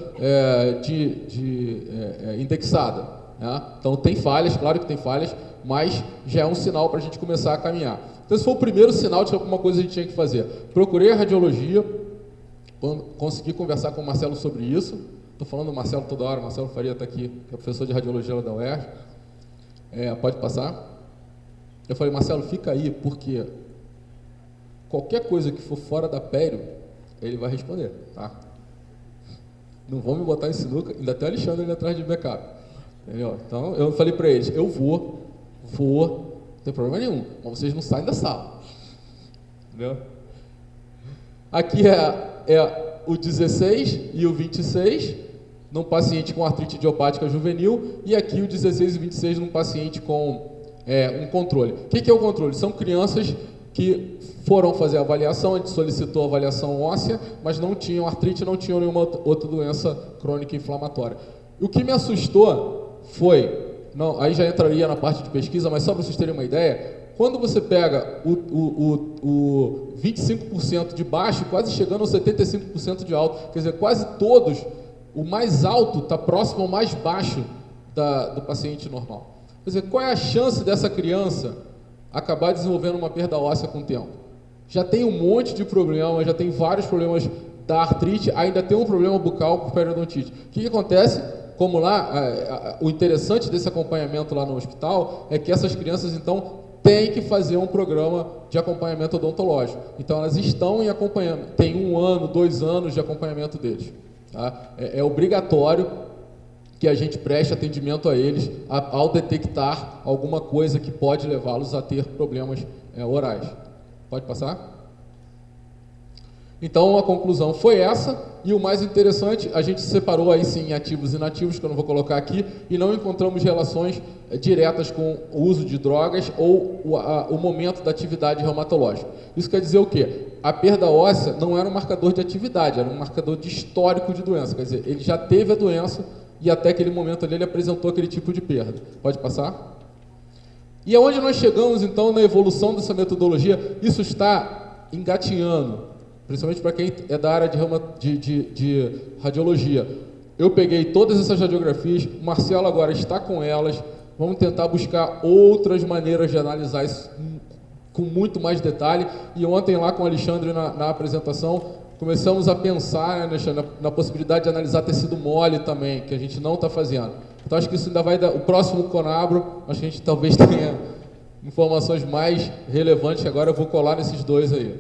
indexada, né? Então tem falhas, claro que tem falhas, mas já é um sinal para a gente começar a caminhar. Então esse foi o primeiro sinal de que alguma coisa a gente tinha que fazer. Procurei a radiologia, consegui conversar com o Marcelo sobre isso. Estou falando do Marcelo toda hora, o Marcelo Faria está aqui, que é professor de radiologia lá da UERJ. Pode passar. Eu falei, Marcelo, fica aí, porque qualquer coisa que for fora da pério, ele vai responder, tá? Não vão me botar em sinuca, ainda tem o Alexandre ali atrás de backup. Entendeu? Então, eu falei para eles, eu vou, não tem problema nenhum, mas vocês não saem da sala. Entendeu? Aqui é o 16 e o 26, num paciente com artrite idiopática juvenil, e aqui o 16 e 26 num paciente com um controle. O que é o controle? São crianças que foram fazer a avaliação, a gente solicitou a avaliação óssea, mas não tinham artrite, não tinham nenhuma outra doença crônica inflamatória. O que me assustou foi, aí já entraria na parte de pesquisa, mas só para vocês terem uma ideia, quando você pega o 25% de baixo, quase chegando aos 75% de alto, quer dizer, quase todos, o mais alto está próximo ao mais baixo do paciente normal. Quer dizer, qual é a chance dessa criança acabar desenvolvendo uma perda óssea com o tempo? Já tem um monte de problemas, já tem vários problemas da artrite, ainda tem um problema bucal com periodontite. O que acontece? Como lá, o interessante desse acompanhamento lá no hospital é que essas crianças, então, têm que fazer um programa de acompanhamento odontológico. Então, elas estão em acompanhamento, tem 1 ano, 2 anos de acompanhamento deles. Tá? É obrigatório que a gente preste atendimento a eles ao detectar alguma coisa que pode levá-los a ter problemas orais. Pode passar? Então, a conclusão foi essa, e o mais interessante, a gente separou aí sim ativos e inativos, que eu não vou colocar aqui, e não encontramos relações diretas com o uso de drogas ou o momento da atividade reumatológica. Isso quer dizer o quê? A perda óssea não era um marcador de atividade, era um marcador de histórico de doença, quer dizer, ele já teve a doença e até aquele momento ali ele apresentou aquele tipo de perda. Pode passar? E aonde nós chegamos então na evolução dessa metodologia? Isso está engatinhando, principalmente para quem é da área de radiologia. Eu peguei todas essas radiografias, o Marcelo agora está com elas, vamos tentar buscar outras maneiras de analisar isso com muito mais detalhe, e ontem lá com o Alexandre na apresentação, começamos a pensar, né, na possibilidade de analisar tecido mole também, que a gente não está fazendo. Então acho que isso ainda vai dar, o próximo Conabro, acho que a gente talvez tenha informações mais relevantes, que agora eu vou colar nesses dois aí.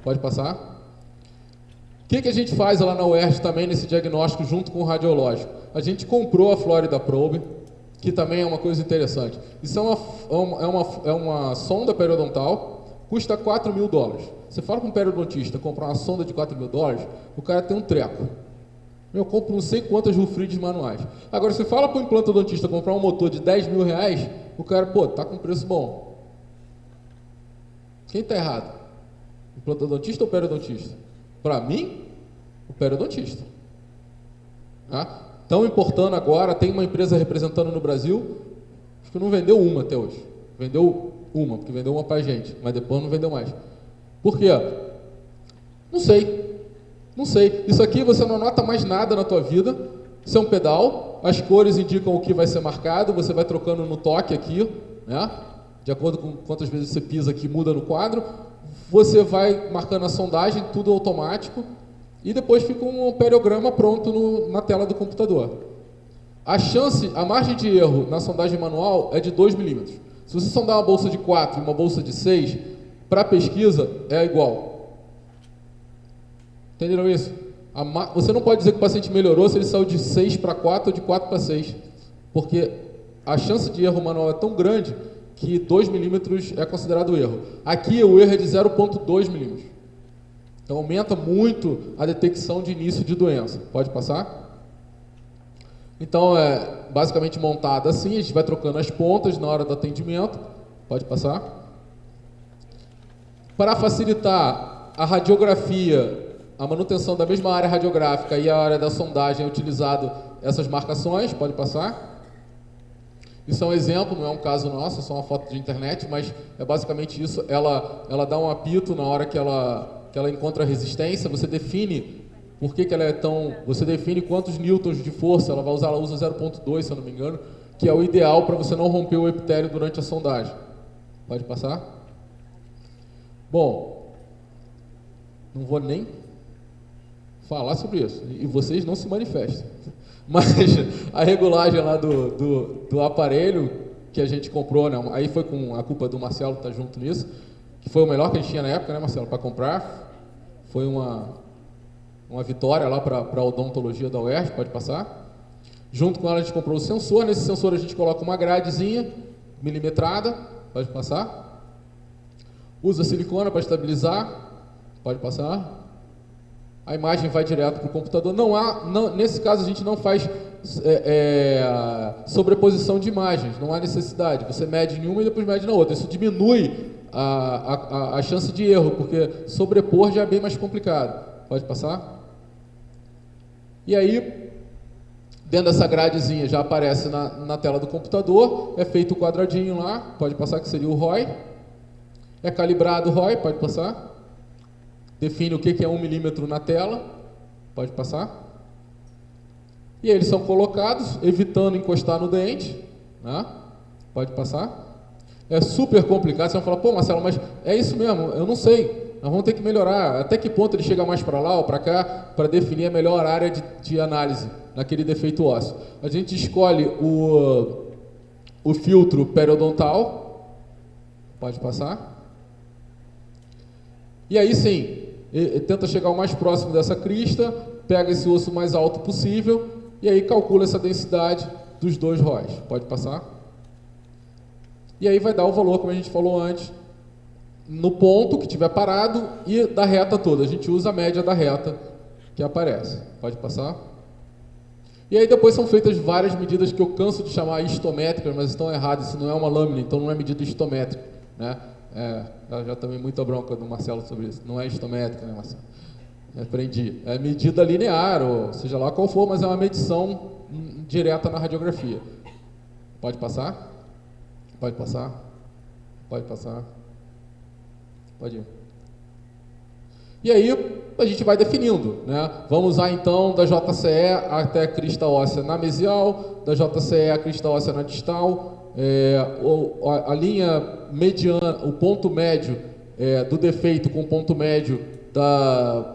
Pode passar? O que a gente faz lá na UERJ também nesse diagnóstico junto com o radiológico? A gente comprou a Florida Probe, que também é uma coisa interessante. Isso é uma sonda periodontal, custa $4.000. Você fala com um periodontista comprar uma sonda de $4.000, o cara tem um treco. Eu compro não sei quantas Rufrides manuais. Agora, você fala para o implantodontista comprar um motor de R$10.000, o cara, tá com preço bom. Quem está errado? Implantodontista ou periodontista? Para mim, o periodontista. Estão importando agora, tem uma empresa representando no Brasil, acho que não vendeu uma até hoje. Vendeu uma, porque vendeu uma para a gente, mas depois não vendeu mais. Por quê? Não sei. Isso aqui você não anota mais nada na tua vida. Isso é um pedal, as cores indicam o que vai ser marcado, você vai trocando no toque aqui, né? De acordo com quantas vezes você pisa aqui, muda no quadro. Você vai marcando a sondagem, tudo automático, e depois fica um periograma pronto na tela do computador. A margem de erro na sondagem manual é de 2 milímetros. Se você sondar uma bolsa de 4 e uma bolsa de 6, para pesquisa é igual. Entenderam isso? Você não pode dizer que o paciente melhorou se ele saiu de 6 para 4 ou de 4 para 6, porque a chance de erro manual é tão grande que 2 milímetros é considerado erro. Aqui o erro é de 0,2 milímetros. Então aumenta muito a detecção de início de doença. Pode passar? Então é basicamente montada assim, a gente vai trocando as pontas na hora do atendimento. Pode passar? Para facilitar a radiografia a manutenção da mesma área radiográfica e a área da sondagem é utilizado essas marcações, pode passar. Isso é um exemplo, não é um caso nosso, é só uma foto de internet, mas é basicamente isso. Ela dá um apito na hora que ela encontra resistência, você define por que ela é tão... Você define quantos newtons de força ela vai usar, ela usa 0,2, se eu não me engano, que é o ideal para você não romper o epitélio durante a sondagem. Pode passar? Bom, não vou nem falar sobre isso, e vocês não se manifestem. Mas a regulagem lá do aparelho que a gente comprou, né, aí foi com a culpa do Marcelo estar junto nisso, que foi o melhor que a gente tinha na época, né, Marcelo, para comprar. Foi uma vitória lá para a odontologia da UERJ, pode passar. Junto com ela a gente comprou o sensor, nesse sensor a gente coloca uma gradezinha milimetrada, pode passar. Usa silicona para estabilizar, pode passar. A imagem vai direto para o computador. Nesse caso a gente não faz sobreposição de imagens, não há necessidade. Você mede em uma e depois mede na outra. Isso diminui a chance de erro, porque sobrepor já é bem mais complicado. Pode passar? E aí, dentro dessa gradezinha já aparece na tela do computador, é feito o quadradinho lá, pode passar, que seria o ROI. É calibrado o ROI, pode passar. Define o que é 1 milímetro na tela, pode passar. E aí eles são colocados, evitando encostar no dente, né? Pode passar. É super complicado, você vai falar, pô Marcelo, mas é isso mesmo, eu não sei. Nós vamos ter que melhorar, até que ponto ele chega mais para lá ou para cá, para definir a melhor área de análise naquele defeito ósseo. A gente escolhe o filtro periodontal, pode passar. E aí sim, tenta chegar o mais próximo dessa crista, pega esse osso mais alto possível, e aí calcula essa densidade dos dois ROIs, pode passar. E aí vai dar o valor, como a gente falou antes, no ponto que tiver parado e da reta toda. A gente usa a média da reta que aparece. Pode passar? E aí depois são feitas várias medidas que eu canso de chamar histométricas, mas estão erradas. Isso não é uma lâmina, então não é medida histométrica, né? Já tomei muita bronca do Marcelo sobre isso. Não é histométrica, né, Marcelo? Aprendi. É medida linear, ou seja lá qual for, mas é uma medição direta na radiografia. Pode passar? Pode passar? Pode passar? Pode ir. E aí a gente vai definindo, né? Vamos usar então da JCE até a crista óssea na mesial, da JCE a crista óssea na distal, a linha mediana, o ponto médio do defeito com o ponto médio da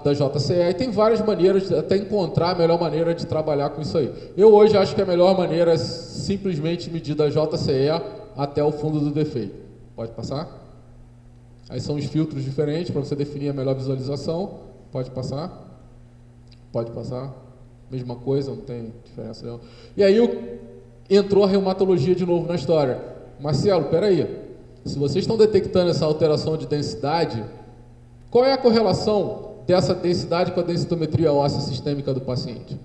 JCE. E tem várias maneiras, até encontrar a melhor maneira de trabalhar com isso aí. Eu hoje acho que a melhor maneira é simplesmente medir da JCE até o fundo do defeito. Pode passar? Aí são os filtros diferentes para você definir a melhor visualização. Pode passar? Pode passar? Mesma coisa, não tem diferença não. E aí entrou a reumatologia de novo na história. Marcelo, peraí, se vocês estão detectando essa alteração de densidade, qual é a correlação dessa densidade com a densitometria óssea sistêmica do paciente?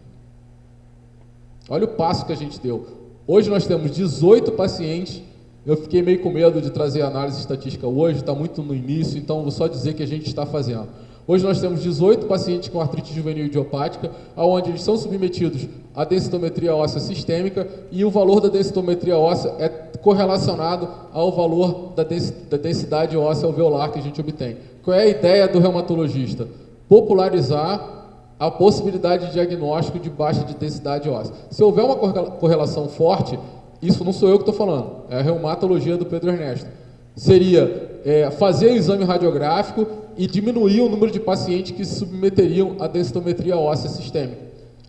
Olha o passo que a gente deu. Hoje nós temos 18 pacientes. Eu fiquei meio com medo de trazer análise estatística hoje, está muito no início, então vou só dizer que a gente está fazendo. Hoje nós temos 18 pacientes com artrite juvenil idiopática, onde eles são submetidos à densitometria óssea sistêmica e o valor da densitometria óssea é correlacionado ao valor da densidade óssea alveolar que a gente obtém. Qual é a ideia do reumatologista? Popularizar a possibilidade de diagnóstico de baixa de densidade óssea. Se houver uma correlação forte, isso não sou eu que estou falando, é a reumatologia do Pedro Ernesto. Seria fazer o exame radiográfico e diminuir o número de pacientes que se submeteriam à densitometria óssea sistêmica.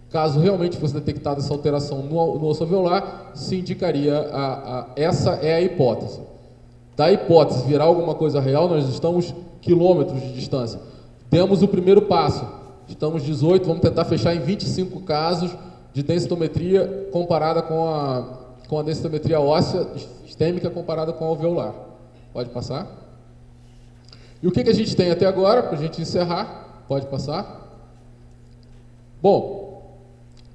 Caso realmente fosse detectada essa alteração no osso alveolar, se indicaria essa é a hipótese. Da hipótese virar alguma coisa real, nós estamos quilômetros de distância. Demos o primeiro passo, estamos 18, vamos tentar fechar em 25 casos de densitometria comparada com a densitometria óssea sistêmica comparada com a alveolar. Pode passar? E o que a gente tem até agora, para a gente encerrar? Pode passar? Bom,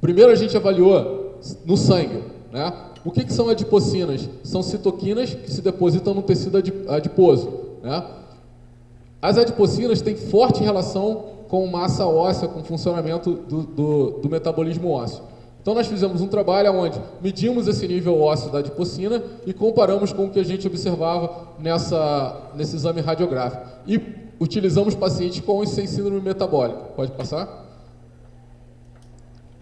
primeiro a gente avaliou no sangue, né? O que são adipocinas? São citoquinas que se depositam no tecido adiposo, né? As adipocinas têm forte relação com massa óssea, com o funcionamento do metabolismo ósseo. Então, nós fizemos um trabalho onde medimos esse nível ósseo da adipocina e comparamos com o que a gente observava nesse exame radiográfico. E utilizamos pacientes com e sem síndrome metabólica. Pode passar?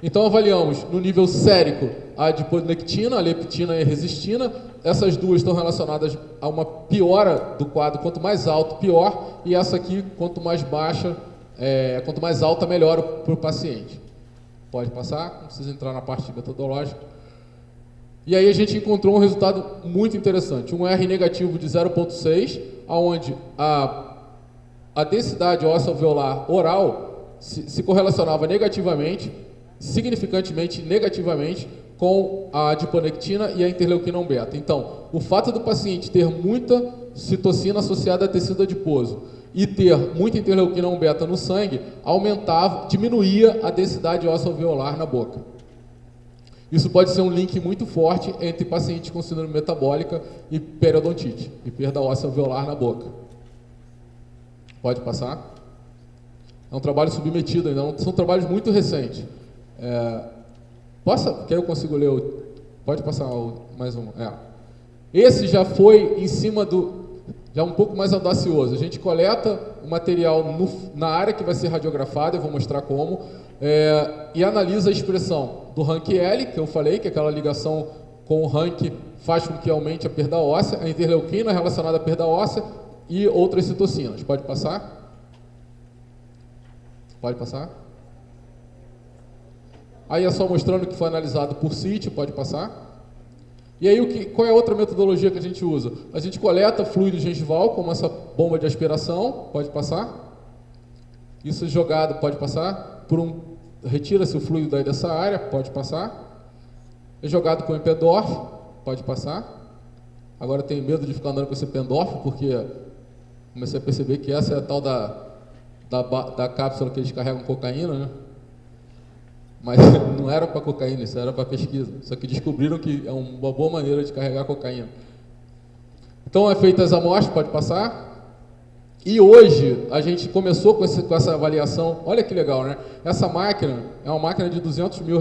Então, avaliamos no nível sérico a adiponectina, a leptina e a resistina. Essas duas estão relacionadas a uma piora do quadro. Quanto mais alto, pior. E essa aqui, quanto mais baixa, quanto mais alta, melhor para o paciente. Pode passar, não precisa entrar na parte metodológica. E aí a gente encontrou um resultado muito interessante. Um R negativo de 0,6, onde a densidade óssea alveolar oral se correlacionava negativamente, significantemente negativamente, com a adiponectina e a interleuquina 1 beta. Então, o fato do paciente ter muita citocina associada a tecido adiposo e ter muita interleuquina 1 beta no sangue, diminuía a densidade óssea alveolar na boca. Isso pode ser um link muito forte entre pacientes com síndrome metabólica e periodontite, e perda óssea alveolar na boca. Pode passar? É um trabalho submetido ainda, são trabalhos muito recentes. Que eu consigo ler pode passar mais um. Esse já foi em cima já um pouco mais audacioso. A gente coleta o material na área que vai ser radiografada, eu vou mostrar como, e analisa a expressão do RANQ-L, que eu falei, que é aquela ligação com o RANQ faz com que aumente a perda óssea, a interleuquina relacionada à perda óssea e outras citocinas. Pode passar? Pode passar? Aí é só mostrando que foi analisado por CIT, pode passar? E aí, qual é a outra metodologia que a gente usa? A gente coleta fluido gengival, como essa bomba de aspiração, pode passar? Isso é jogado, pode passar? Retira-se o fluido daí dessa área, pode passar? É jogado com Eppendorf, pode passar? Agora tenho medo de ficar andando com esse Eppendorf, porque comecei a perceber que essa é a tal da cápsula que eles carregam cocaína, né? Mas não era para cocaína, isso era para pesquisa. Só que descobriram que é uma boa maneira de carregar cocaína. Então, é feita as amostras, pode passar. E hoje, a gente começou com essa avaliação. Olha que legal, né? Essa máquina é uma máquina de R$200 mil,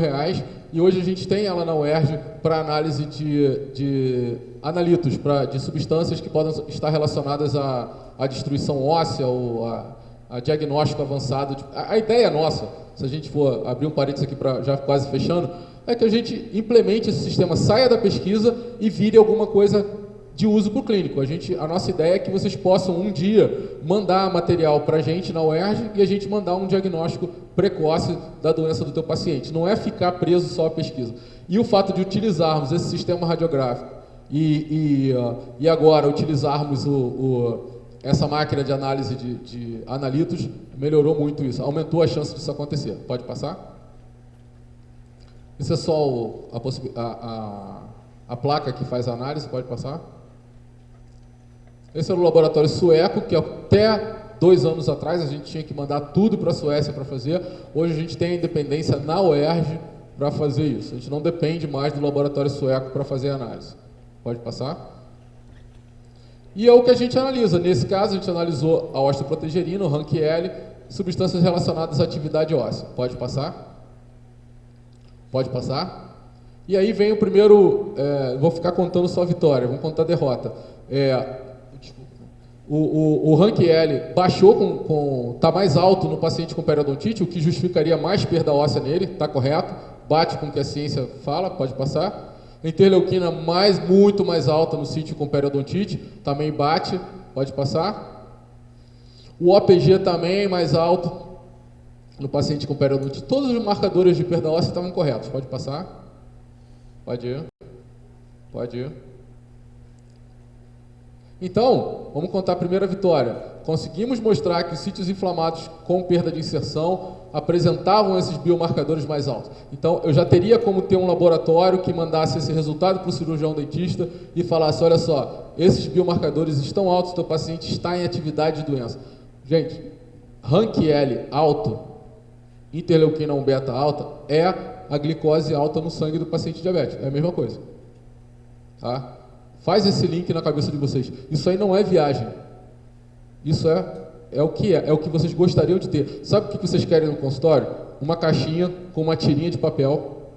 e hoje a gente tem ela na UERJ para análise de analitos, de substâncias que podem estar relacionadas à destruição óssea ou a diagnóstico avançado. A ideia nossa, se a gente for abrir um parênteses aqui para já quase fechando, é que a gente implemente esse sistema, saia da pesquisa e vire alguma coisa de uso para o clínico. A nossa ideia é que vocês possam um dia mandar material para a gente na UERJ e a gente mandar um diagnóstico precoce da doença do teu paciente. Não é ficar preso só à pesquisa. E o fato de utilizarmos esse sistema radiográfico e agora utilizarmos essa máquina de análise de analitos melhorou muito isso, aumentou a chance disso acontecer. Pode passar? Isso é só a placa que faz a análise, pode passar? Esse é o laboratório sueco, que até 2 anos atrás a gente tinha que mandar tudo para a Suécia para fazer. Hoje a gente tem a independência na UERJ para fazer isso. A gente não depende mais do laboratório sueco para fazer a análise. Pode passar? E é o que a gente analisa. Nesse caso, a gente analisou a osteoprotegerina, o RANQ-L, substâncias relacionadas à atividade óssea. Pode passar? Pode passar? E aí vem o primeiro... vou ficar contando só a vitória, vamos contar a derrota. O RANQ-L baixou, está mais alto no paciente com periodontite, o que justificaria mais perda óssea nele, está correto, bate com o que a ciência fala, pode passar. A interleuquina muito mais alta no sítio com periodontite, também bate, pode passar. O OPG também mais alto no paciente com periodontite. Todos os marcadores de perda óssea estavam corretos, pode passar. Pode ir. Pode ir. Então, vamos contar a primeira vitória. Conseguimos mostrar que os sítios inflamados com perda de inserção apresentavam esses biomarcadores mais altos. Então, eu já teria como ter um laboratório que mandasse esse resultado para o cirurgião dentista e falasse, olha só, esses biomarcadores estão altos, teu paciente está em atividade de doença. Gente, RANQ-L alto, interleuquina 1 beta alta, é a glicose alta no sangue do paciente diabético. É a mesma coisa. Tá? Faz esse link na cabeça de vocês. Isso aí não é viagem. Isso é É o que vocês gostariam de ter. Sabe o que vocês querem no consultório? Uma caixinha com uma tirinha de papel,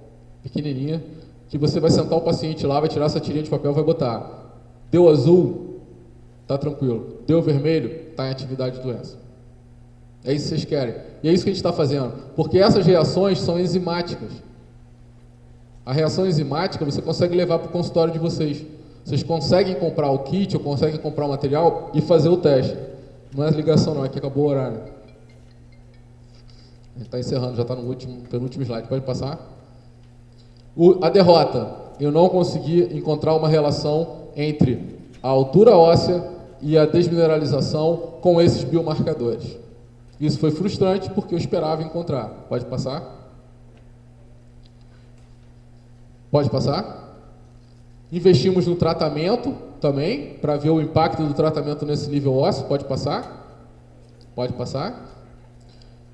pequenininha, que você vai sentar o paciente lá, vai tirar essa tirinha de papel e vai botar. Deu azul, tá tranquilo. Deu vermelho, tá em atividade de doença. É isso que vocês querem. E é isso que a gente está fazendo. Porque essas reações são enzimáticas. A reação enzimática você consegue levar para o consultório de vocês. Vocês conseguem comprar o kit ou conseguem comprar o material e fazer o teste. Não é ligação não, é que acabou o horário. A gente está encerrando, já está no penúltimo slide. Pode passar? A derrota. Eu não consegui encontrar uma relação entre a altura óssea e a desmineralização com esses biomarcadores. Isso foi frustrante porque eu esperava encontrar. Pode passar? Pode passar? Investimos no tratamento também, para ver o impacto do tratamento nesse nível ósseo. Pode passar? Pode passar?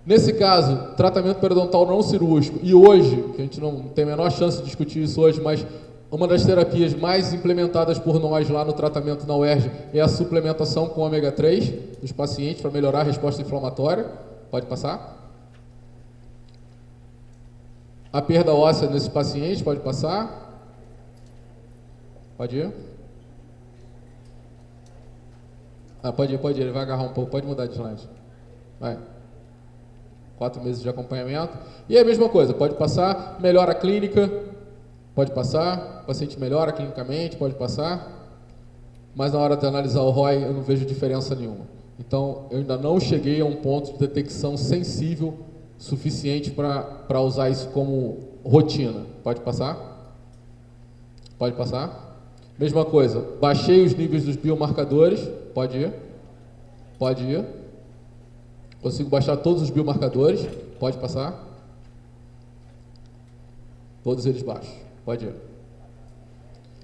Nesse caso, tratamento periodontal não cirúrgico, e hoje, que a gente não tem a menor chance de discutir isso hoje, mas uma das terapias mais implementadas por nós lá no tratamento na UERJ é a suplementação com ômega 3 dos pacientes para melhorar a resposta inflamatória. Pode passar? A perda óssea nesses pacientes, pode passar? Pode ir? Pode ir, ele vai agarrar um pouco, pode mudar de slide. Vai. 4 meses de acompanhamento. E é a mesma coisa, pode passar, melhora a clínica, pode passar, o paciente melhora clinicamente, pode passar, mas na hora de analisar o ROI eu não vejo diferença nenhuma. Então, eu ainda não cheguei a um ponto de detecção sensível suficiente para usar isso como rotina. Pode passar? Pode passar? Mesma coisa, baixei os níveis dos biomarcadores, pode ir? Pode ir? Consigo baixar todos os biomarcadores, pode passar? Todos eles baixos, pode ir.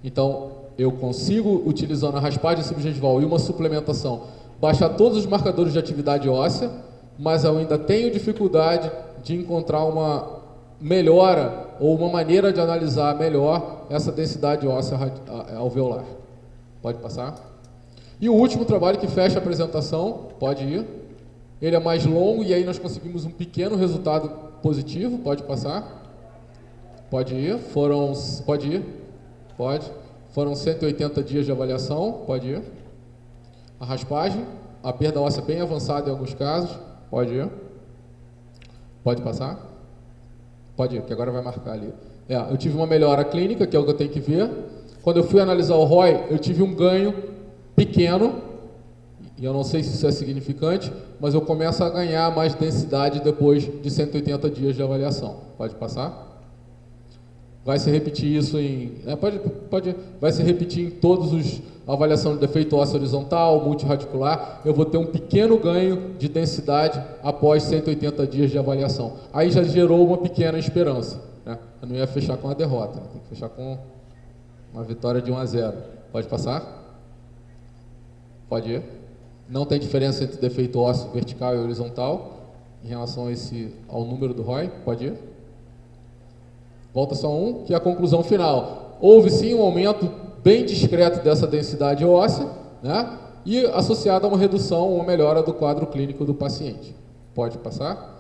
Então, eu consigo, utilizando a raspagem subgengival e uma suplementação, baixar todos os marcadores de atividade óssea, mas eu ainda tenho dificuldade de encontrar uma melhora ou uma maneira de analisar melhor essa densidade óssea alveolar. Pode passar? E o último trabalho que fecha a apresentação, pode ir. Ele é mais longo e aí nós conseguimos um pequeno resultado positivo. Pode passar? Pode ir. Pode ir? Pode. Foram 180 dias de avaliação. Pode ir. A raspagem, a perda óssea bem avançada em alguns casos. Pode ir. Pode passar? Pode ir, que agora vai marcar ali. Eu tive uma melhora clínica, que é o que eu tenho que ver. Quando eu fui analisar o ROI, eu tive um ganho pequeno, e eu não sei se isso é significante, mas eu começo a ganhar mais densidade depois de 180 dias de avaliação. Pode passar? Vai se repetir isso vai se repetir em todos os avaliação de defeito ósseo horizontal, multiradicular. Eu vou ter um pequeno ganho de densidade após 180 dias de avaliação. Aí já gerou uma pequena esperança, né? Eu não ia fechar com a derrota, né? Tem que fechar com uma vitória de 1-0. Pode passar? Pode ir. Não tem diferença entre defeito ósseo vertical e horizontal em relação ao número do ROI. Pode ir. Volta só um, que é a conclusão final. Houve sim um aumento bem discreto dessa densidade óssea, né? E associado a uma redução ou uma melhora do quadro clínico do paciente. Pode passar?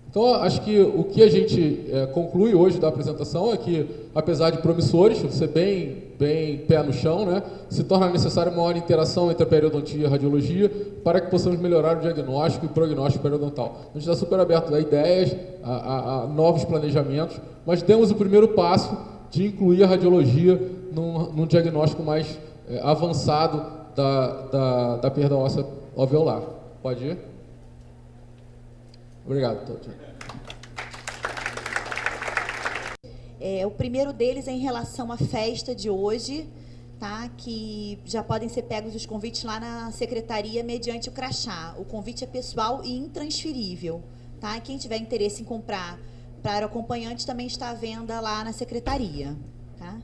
Então, acho que o que a gente conclui hoje da apresentação é que, apesar de promissores, ser bem pé no chão, né, se torna necessária uma maior interação entre a periodontia e a radiologia para que possamos melhorar o diagnóstico e o prognóstico periodontal. A gente está super aberto a ideias, a novos planejamentos, mas demos o primeiro passo de incluir a radiologia num diagnóstico mais avançado da perda óssea alveolar. Pode ir? Obrigado, Toto. O primeiro deles é em relação à festa de hoje, tá? Que já podem ser pegos os convites lá na secretaria mediante o crachá. O convite é pessoal e intransferível, tá? Quem tiver interesse em comprar para acompanhante também está à venda lá na secretaria, tá?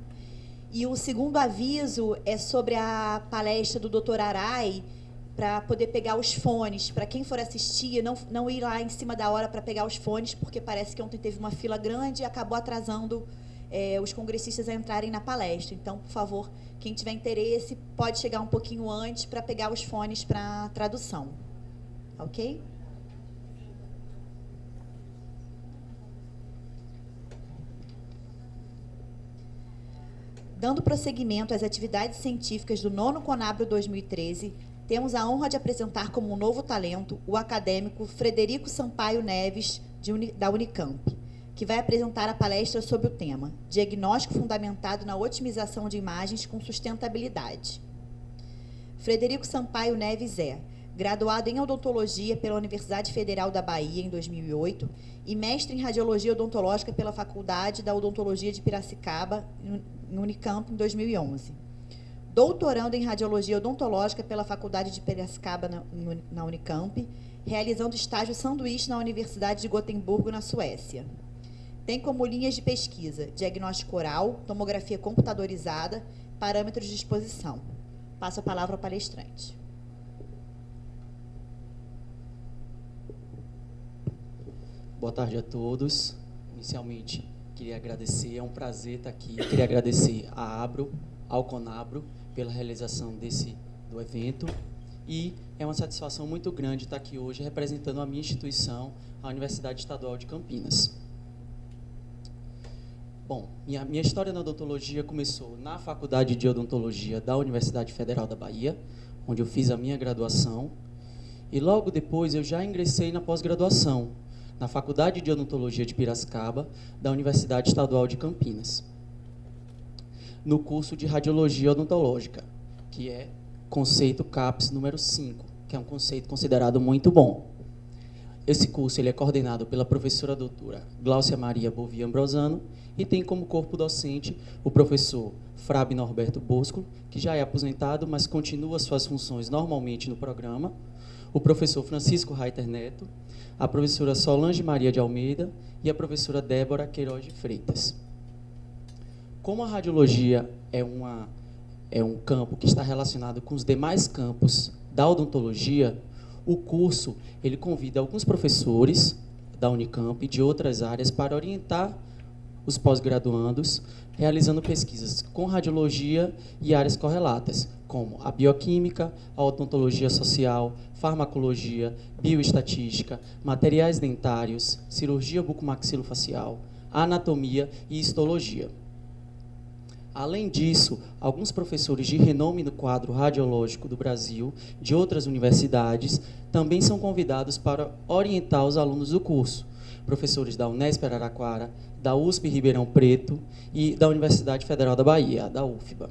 E o segundo aviso é sobre a palestra do Dr. Arai, para poder pegar os fones, para quem for assistir, não ir lá em cima da hora para pegar os fones, porque parece que ontem teve uma fila grande e acabou atrasando os congressistas a entrarem na palestra. Então, por favor, quem tiver interesse, pode chegar um pouquinho antes para pegar os fones para tradução. Ok? Dando prosseguimento às atividades científicas do 9º Conabro 2013, temos a honra de apresentar como um novo talento o acadêmico Frederico Sampaio Neves, da Unicamp, que vai apresentar a palestra sobre o tema Diagnóstico fundamentado na otimização de imagens com sustentabilidade. Frederico Sampaio Neves é graduado em odontologia pela Universidade Federal da Bahia em 2008 e mestre em radiologia odontológica pela Faculdade da Odontologia de Piracicaba, em Unicamp, em 2011. Doutorando em radiologia odontológica pela Faculdade de Piracicaba, na Unicamp, realizando estágio sanduíche na Universidade de Gotemburgo, na Suécia. Tem como linhas de pesquisa diagnóstico oral, tomografia computadorizada, parâmetros de exposição. Passo a palavra ao palestrante. Boa tarde a todos. Inicialmente, queria agradecer, é um prazer estar aqui. Queria agradecer à Abro, ao Conabro, pela realização do evento. E é uma satisfação muito grande estar aqui hoje representando a minha instituição, a Universidade Estadual de Campinas. Bom, minha história na odontologia começou na Faculdade de Odontologia da Universidade Federal da Bahia, onde eu fiz a minha graduação. E logo depois eu já ingressei na pós-graduação, na Faculdade de Odontologia de Piracicaba, da Universidade Estadual de Campinas, no curso de Radiologia Odontológica, que é conceito CAPS número 5, que é um conceito considerado muito bom. Esse curso ele é coordenado pela professora doutora Gláucia Maria Bovia Ambrosano e tem como corpo docente o professor Frab Norberto Bosco, que já é aposentado, mas continua suas funções normalmente no programa, o professor Francisco Reiter Neto, a professora Solange Maria de Almeida e a professora Débora Queiroz de Freitas. Como a radiologia é um campo que está relacionado com os demais campos da odontologia, o curso ele convida alguns professores da Unicamp e de outras áreas para orientar os pós-graduandos, realizando pesquisas com radiologia e áreas correlatas, como a bioquímica, a odontologia social, farmacologia, bioestatística, materiais dentários, cirurgia bucomaxilofacial, anatomia e histologia. Além disso, alguns professores de renome no quadro radiológico do Brasil, de outras universidades, também são convidados para orientar os alunos do curso. Professores da Unesp Araraquara, da USP Ribeirão Preto e da Universidade Federal da Bahia, da UFBA.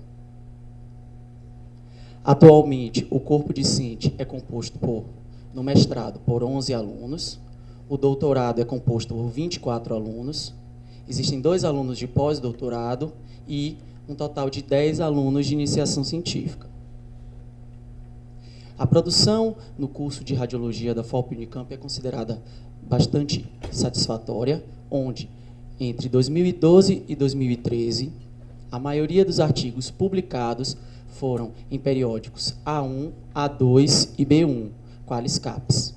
Atualmente, o corpo discente é composto no mestrado, por 11 alunos, o doutorado é composto por 24 alunos, existem 2 alunos de pós-doutorado e um total de 10 alunos de iniciação científica. A produção no curso de radiologia da FOP Unicamp é considerada bastante satisfatória, onde, entre 2012 e 2013, a maioria dos artigos publicados foram em periódicos A1, A2 e B1, quais CAPS.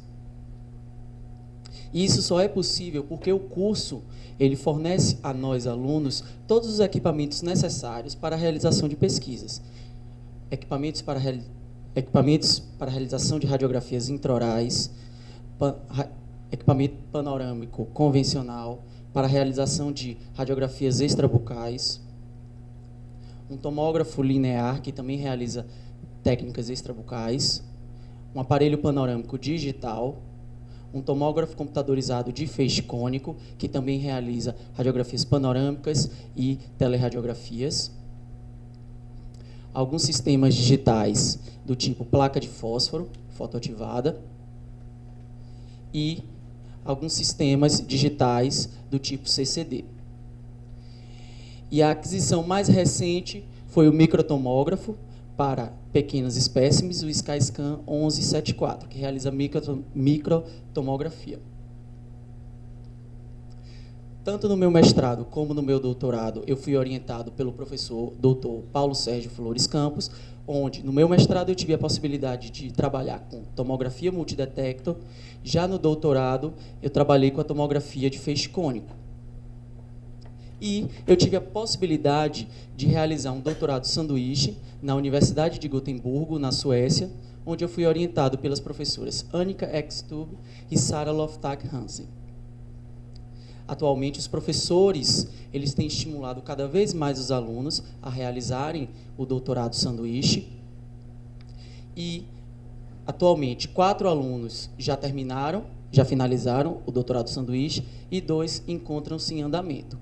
E isso só é possível porque o curso ele fornece a nós, alunos, todos os equipamentos necessários para a realização de pesquisas. Equipamentos para a realização de radiografias intraorais, equipamento panorâmico convencional para a realização de radiografias extrabucais, um tomógrafo linear, que também realiza técnicas extrabucais, um aparelho panorâmico digital, um tomógrafo computadorizado de feixe cônico, que também realiza radiografias panorâmicas e telerradiografias, alguns sistemas digitais do tipo placa de fósforo, fotoativada, e alguns sistemas digitais do tipo CCD. E a aquisição mais recente foi o microtomógrafo para pequenas espécimes, o SkyScan 1174, que realiza microtomografia. Tanto no meu mestrado como no meu doutorado, eu fui orientado pelo professor Dr. Paulo Sérgio Flores Campos, onde no meu mestrado eu tive a possibilidade de trabalhar com tomografia multidetector. Já no doutorado, eu trabalhei com a tomografia de feixe cônico. E eu tive a possibilidade de realizar um doutorado sanduíche na Universidade de Gotemburgo, na Suécia, onde eu fui orientado pelas professoras Annika Ekstub e Sarah Loftak Hansen. Atualmente, os professores eles têm estimulado cada vez mais os alunos a realizarem o doutorado sanduíche. E, atualmente, 4 alunos já finalizaram o doutorado sanduíche e 2 encontram-se em andamento.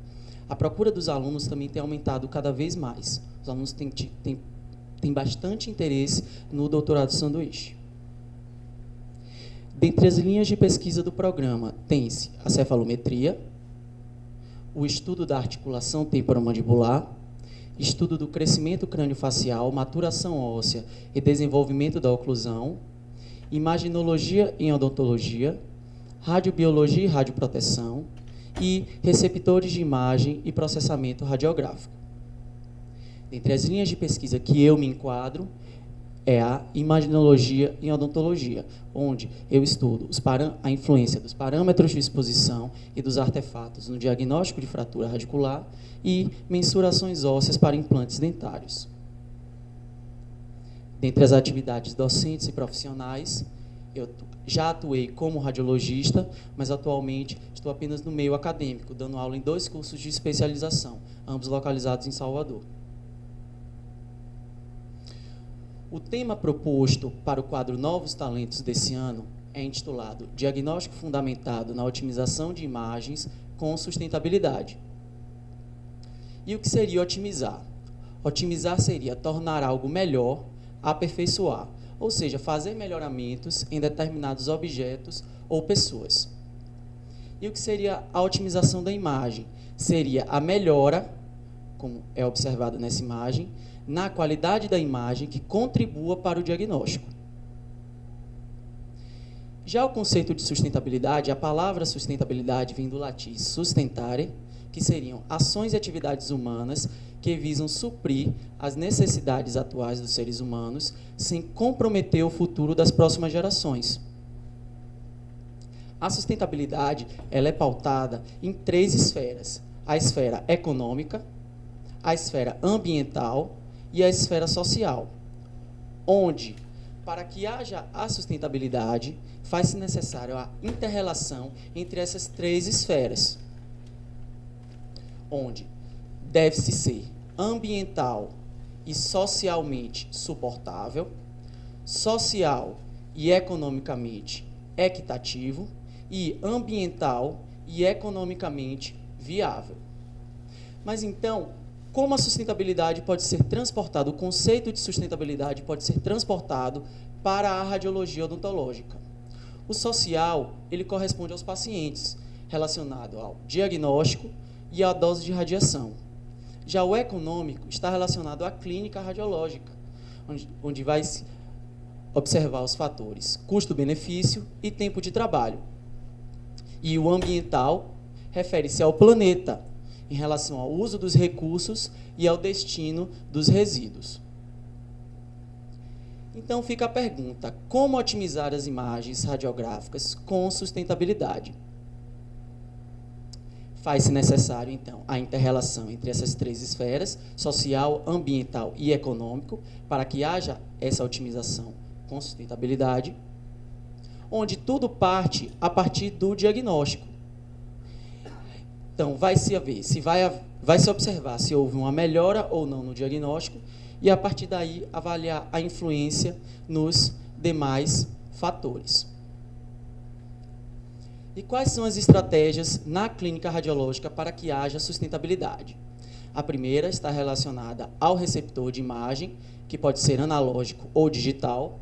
A procura dos alunos também tem aumentado cada vez mais. Os alunos têm bastante interesse no doutorado sanduíche. Dentre as linhas de pesquisa do programa, tem-se a cefalometria, o estudo da articulação temporomandibular, estudo do crescimento crânio-facial, maturação óssea e desenvolvimento da oclusão, imaginologia em odontologia, radiobiologia e radioproteção e receptores de imagem e processamento radiográfico. Dentre as linhas de pesquisa que eu me enquadro, é a imaginologia em odontologia, onde eu estudo a influência dos parâmetros de exposição e dos artefatos no diagnóstico de fratura radicular e mensurações ósseas para implantes dentários. Dentre as atividades docentes e profissionais, eu já atuei como radiologista, mas atualmente estou apenas no meio acadêmico, dando aula em 2 cursos de especialização, ambos localizados em Salvador. O tema proposto para o quadro Novos Talentos desse ano é intitulado Diagnóstico Fundamentado na Otimização de Imagens com Sustentabilidade. E o que seria otimizar? Otimizar seria tornar algo melhor, aperfeiçoar, ou seja, fazer melhoramentos em determinados objetos ou pessoas. E o que seria a otimização da imagem? Seria a melhora, como é observado nessa imagem, na qualidade da imagem que contribua para o diagnóstico. Já o conceito de sustentabilidade, a palavra sustentabilidade vem do latim sustentare, que seriam ações e atividades humanas que visam suprir as necessidades atuais dos seres humanos sem comprometer o futuro das próximas gerações. A sustentabilidade ela é pautada em 3 esferas: a esfera econômica, a esfera ambiental e a esfera social, onde, para que haja a sustentabilidade, faz-se necessário a inter-relação entre essas 3 esferas, onde deve-se ser ambiental e socialmente suportável, social e economicamente equitativo e ambiental e economicamente viável. Mas então, como a sustentabilidade pode ser transportada, o conceito de sustentabilidade pode ser transportado para a radiologia odontológica? O social, ele corresponde aos pacientes, relacionado ao diagnóstico e à dose de radiação. Já o econômico está relacionado à clínica radiológica, onde vai se observar os fatores custo-benefício e tempo de trabalho. E o ambiental refere-se ao planeta, em relação ao uso dos recursos e ao destino dos resíduos. Então fica a pergunta: como otimizar as imagens radiográficas com sustentabilidade? Faz-se necessário, então, a inter-relação entre essas 3 esferas, social, ambiental e econômico, para que haja essa otimização com sustentabilidade, onde tudo parte a partir do diagnóstico. Então, vai se observar se houve uma melhora ou não no diagnóstico e, a partir daí, avaliar a influência nos demais fatores. E quais são as estratégias na clínica radiológica para que haja sustentabilidade? A primeira está relacionada ao receptor de imagem, que pode ser analógico ou digital,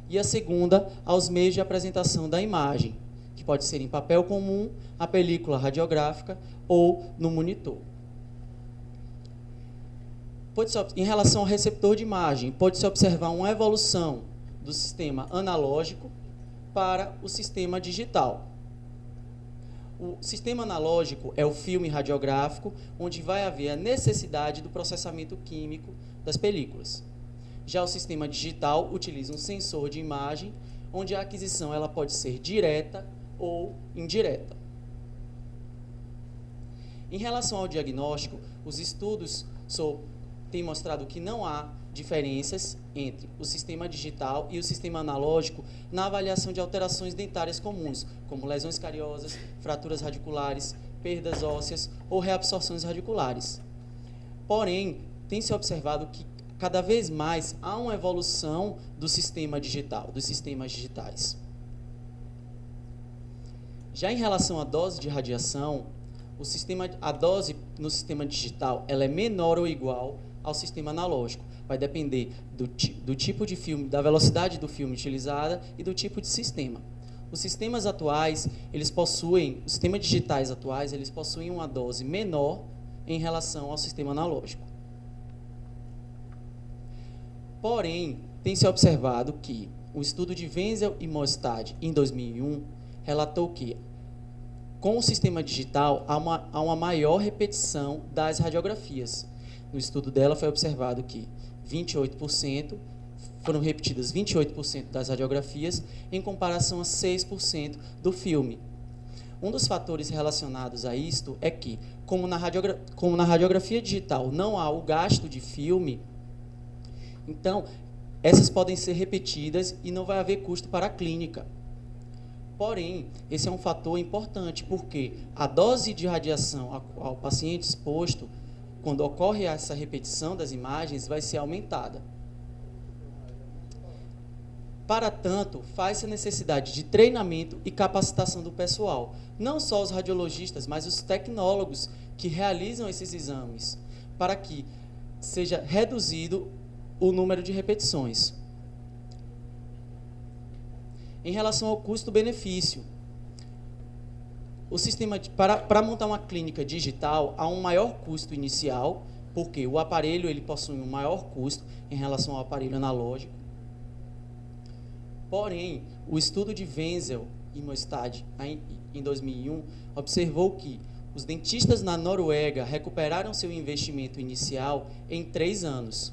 e a segunda aos meios de apresentação da imagem, que pode ser em papel comum, a película radiográfica ou no monitor. Em relação ao receptor de imagem, pode-se observar uma evolução do sistema analógico para o sistema digital. O sistema analógico é o filme radiográfico, onde vai haver a necessidade do processamento químico das películas. Já o sistema digital utiliza um sensor de imagem, onde a aquisição ela pode ser direta ou indireta. Em relação ao diagnóstico, os estudos têm mostrado que não há diferenças entre o sistema digital e o sistema analógico na avaliação de alterações dentárias comuns, como lesões cariosas, fraturas radiculares, perdas ósseas ou reabsorções radiculares. Porém, tem se observado que cada vez mais há uma evolução do sistema digital, dos sistemas digitais. Já em relação à dose de radiação, a dose no sistema digital ela é menor ou igual ao sistema analógico. Vai depender do tipo de filme, da velocidade do filme utilizada e do tipo de sistema. Os sistemas digitais atuais, eles possuem uma dose menor em relação ao sistema analógico. Porém, tem se observado que o estudo de Wenzel e Mostad, em 2001, relatou que, com o sistema digital, há uma maior repetição das radiografias. No estudo dela foi observado que foram repetidas 28% das radiografias, em comparação a 6% do filme. Um dos fatores relacionados a isto é que, como na radiografia digital não há o gasto de filme, então, essas podem ser repetidas e não vai haver custo para a clínica. Porém, esse é um fator importante, porque a dose de radiação ao paciente exposto, quando ocorre essa repetição das imagens, vai ser aumentada. Para tanto, faz-se a necessidade de treinamento e capacitação do pessoal, não só os radiologistas, mas os tecnólogos que realizam esses exames, para que seja reduzido o número de repetições. Em relação ao custo-benefício, para montar uma clínica digital, há um maior custo inicial, porque o aparelho ele possui um maior custo em relação ao aparelho analógico. Porém, o estudo de Wenzel e Mostad, em 2001, observou que os dentistas na Noruega recuperaram seu investimento inicial em 3 anos.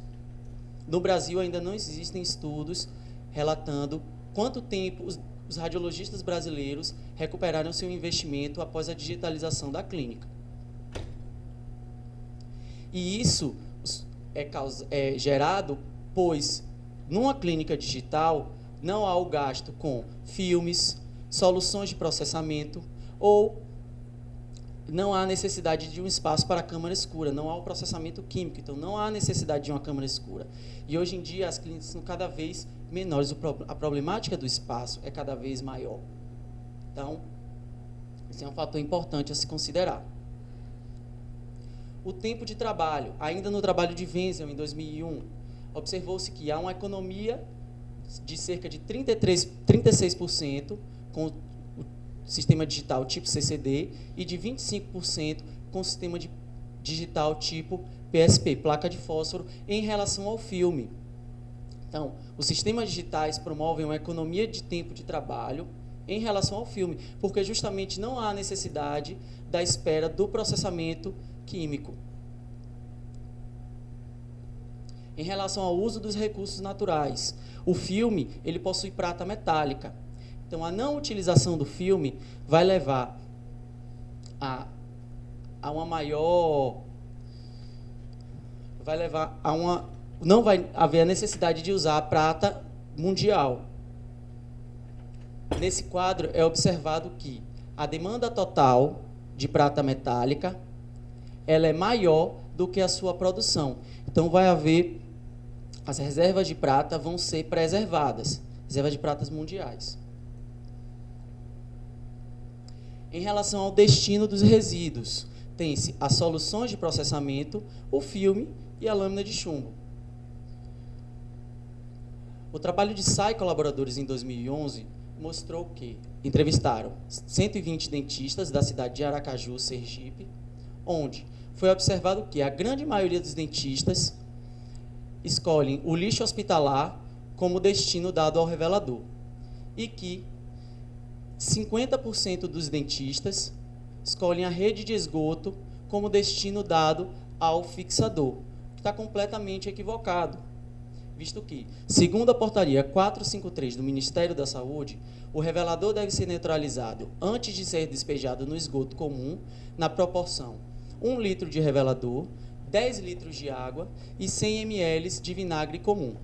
No Brasil, ainda não existem estudos relatando quanto tempo os radiologistas brasileiros recuperaram seu investimento após a digitalização da clínica. E isso é gerado, pois, numa clínica digital, não há o gasto com filmes, soluções de processamento, ou não há necessidade de um espaço para câmara escura, não há o processamento químico, então não há necessidade de uma câmara escura. E hoje em dia as clínicas são cada vez menores, a problemática do espaço é cada vez maior. Então, esse é um fator importante a se considerar. O tempo de trabalho, ainda no trabalho de Wenzel, em 2001, observou-se que há uma economia de cerca de 36% com o sistema digital tipo CCD e de 25% com o sistema digital tipo PSP, placa de fósforo, em relação ao filme. Então, os sistemas digitais promovem uma economia de tempo de trabalho em relação ao filme, porque justamente não há necessidade da espera do processamento químico. Em relação ao uso dos recursos naturais, o filme ele possui prata metálica. Então, a não utilização do filme vai levar a uma maior... não vai haver a necessidade de usar a prata mundial. Nesse quadro é observado que a demanda total de prata metálica ela é maior do que a sua produção. Então, vai haver... As reservas de prata vão ser preservadas, reservas de pratas mundiais. Em relação ao destino dos resíduos, tem-se as soluções de processamento, o filme e a lâmina de chumbo. O trabalho de Sá e colaboradores em 2011 mostrou que entrevistaram 120 dentistas da cidade de Aracaju, Sergipe, onde foi observado que a grande maioria dos dentistas escolhem o lixo hospitalar como destino dado ao revelador e que 50% dos dentistas escolhem a rede de esgoto como destino dado ao fixador, que está completamente equivocado, visto que, segundo a portaria 453 do Ministério da Saúde, o revelador deve ser neutralizado antes de ser despejado no esgoto comum, na proporção 1 litro de revelador 10 litros de água e 100 ml de vinagre comum.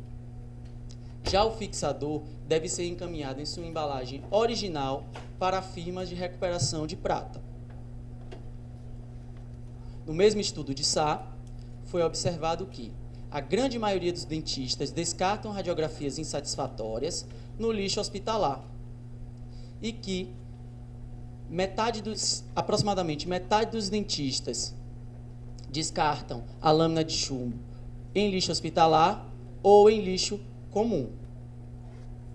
Já o fixador deve ser encaminhado em sua embalagem original para firmas de recuperação de prata. No mesmo estudo de Sá, foi observado que a grande maioria dos dentistas descartam radiografias insatisfatórias no lixo hospitalar e que aproximadamente metade dos dentistas descartam a lâmina de chumbo em lixo hospitalar ou em lixo comum,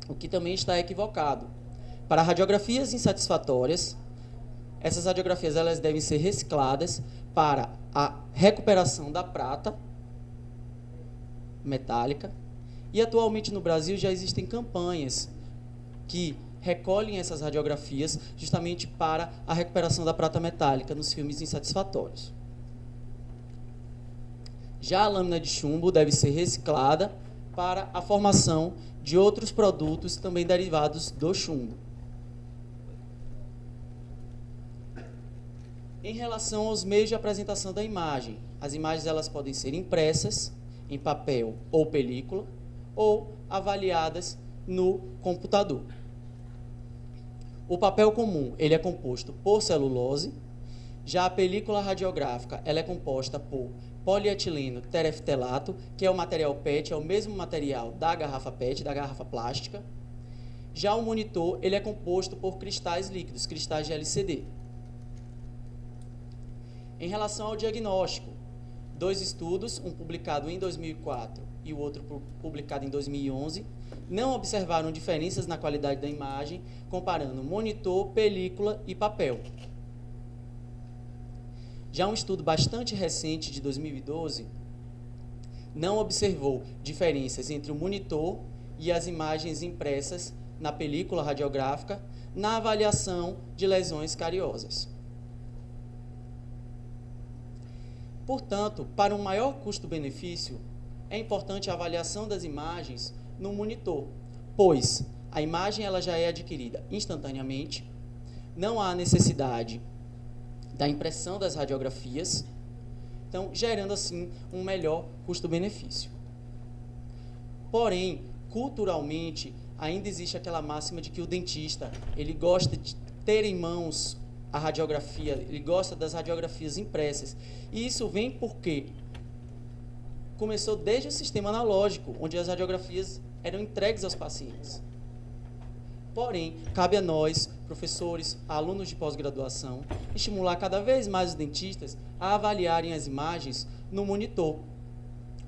o que também está equivocado. Para radiografias insatisfatórias, essas radiografias elas devem ser recicladas para a recuperação da prata metálica, e atualmente no Brasil já existem campanhas que recolhem essas radiografias justamente para a recuperação da prata metálica nos filmes insatisfatórios. Já a lâmina de chumbo deve ser reciclada para a formação de outros produtos também derivados do chumbo. Em relação aos meios de apresentação da imagem, as imagens elas podem ser impressas em papel ou película ou avaliadas no computador. O papel comum ele é composto por celulose, já a película radiográfica ela é composta por polietileno tereftalato, que é o material PET, é o mesmo material da garrafa PET, da garrafa plástica. Já o monitor ele é composto por cristais líquidos, cristais de LCD. Em relação ao diagnóstico, 2 estudos, um publicado em 2004 e o outro publicado em 2011, não observaram diferenças na qualidade da imagem, comparando monitor, película e papel. Já um estudo bastante recente, de 2012, não observou diferenças entre o monitor e as imagens impressas na película radiográfica na avaliação de lesões cariosas. Portanto, para um maior custo-benefício, é importante a avaliação das imagens no monitor, pois a imagem ela já é adquirida instantaneamente, não há necessidade da impressão das radiografias, então gerando assim um melhor custo-benefício. Porém, culturalmente, ainda existe aquela máxima de que o dentista ele gosta de ter em mãos a radiografia, ele gosta das radiografias impressas. E isso vem porque começou desde o sistema analógico, onde as radiografias eram entregues aos pacientes. Porém, cabe a nós, professores, alunos de pós-graduação, estimular cada vez mais os dentistas a avaliarem as imagens no monitor.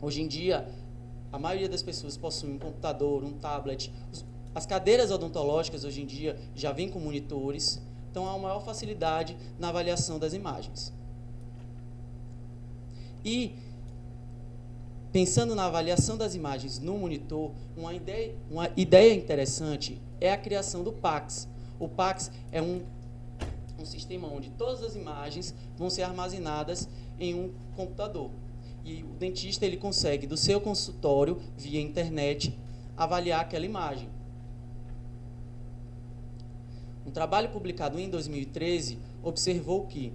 Hoje em dia, a maioria das pessoas possui um computador, um tablet. As cadeiras odontológicas, hoje em dia, já vêm com monitores. Então, há uma maior facilidade na avaliação das imagens. E, pensando na avaliação das imagens no monitor, uma ideia interessante é a criação do PACS. O PACS é um sistema onde todas as imagens vão ser armazenadas em um computador. E o dentista ele consegue, do seu consultório, via internet, avaliar aquela imagem. Um trabalho publicado em 2013 observou que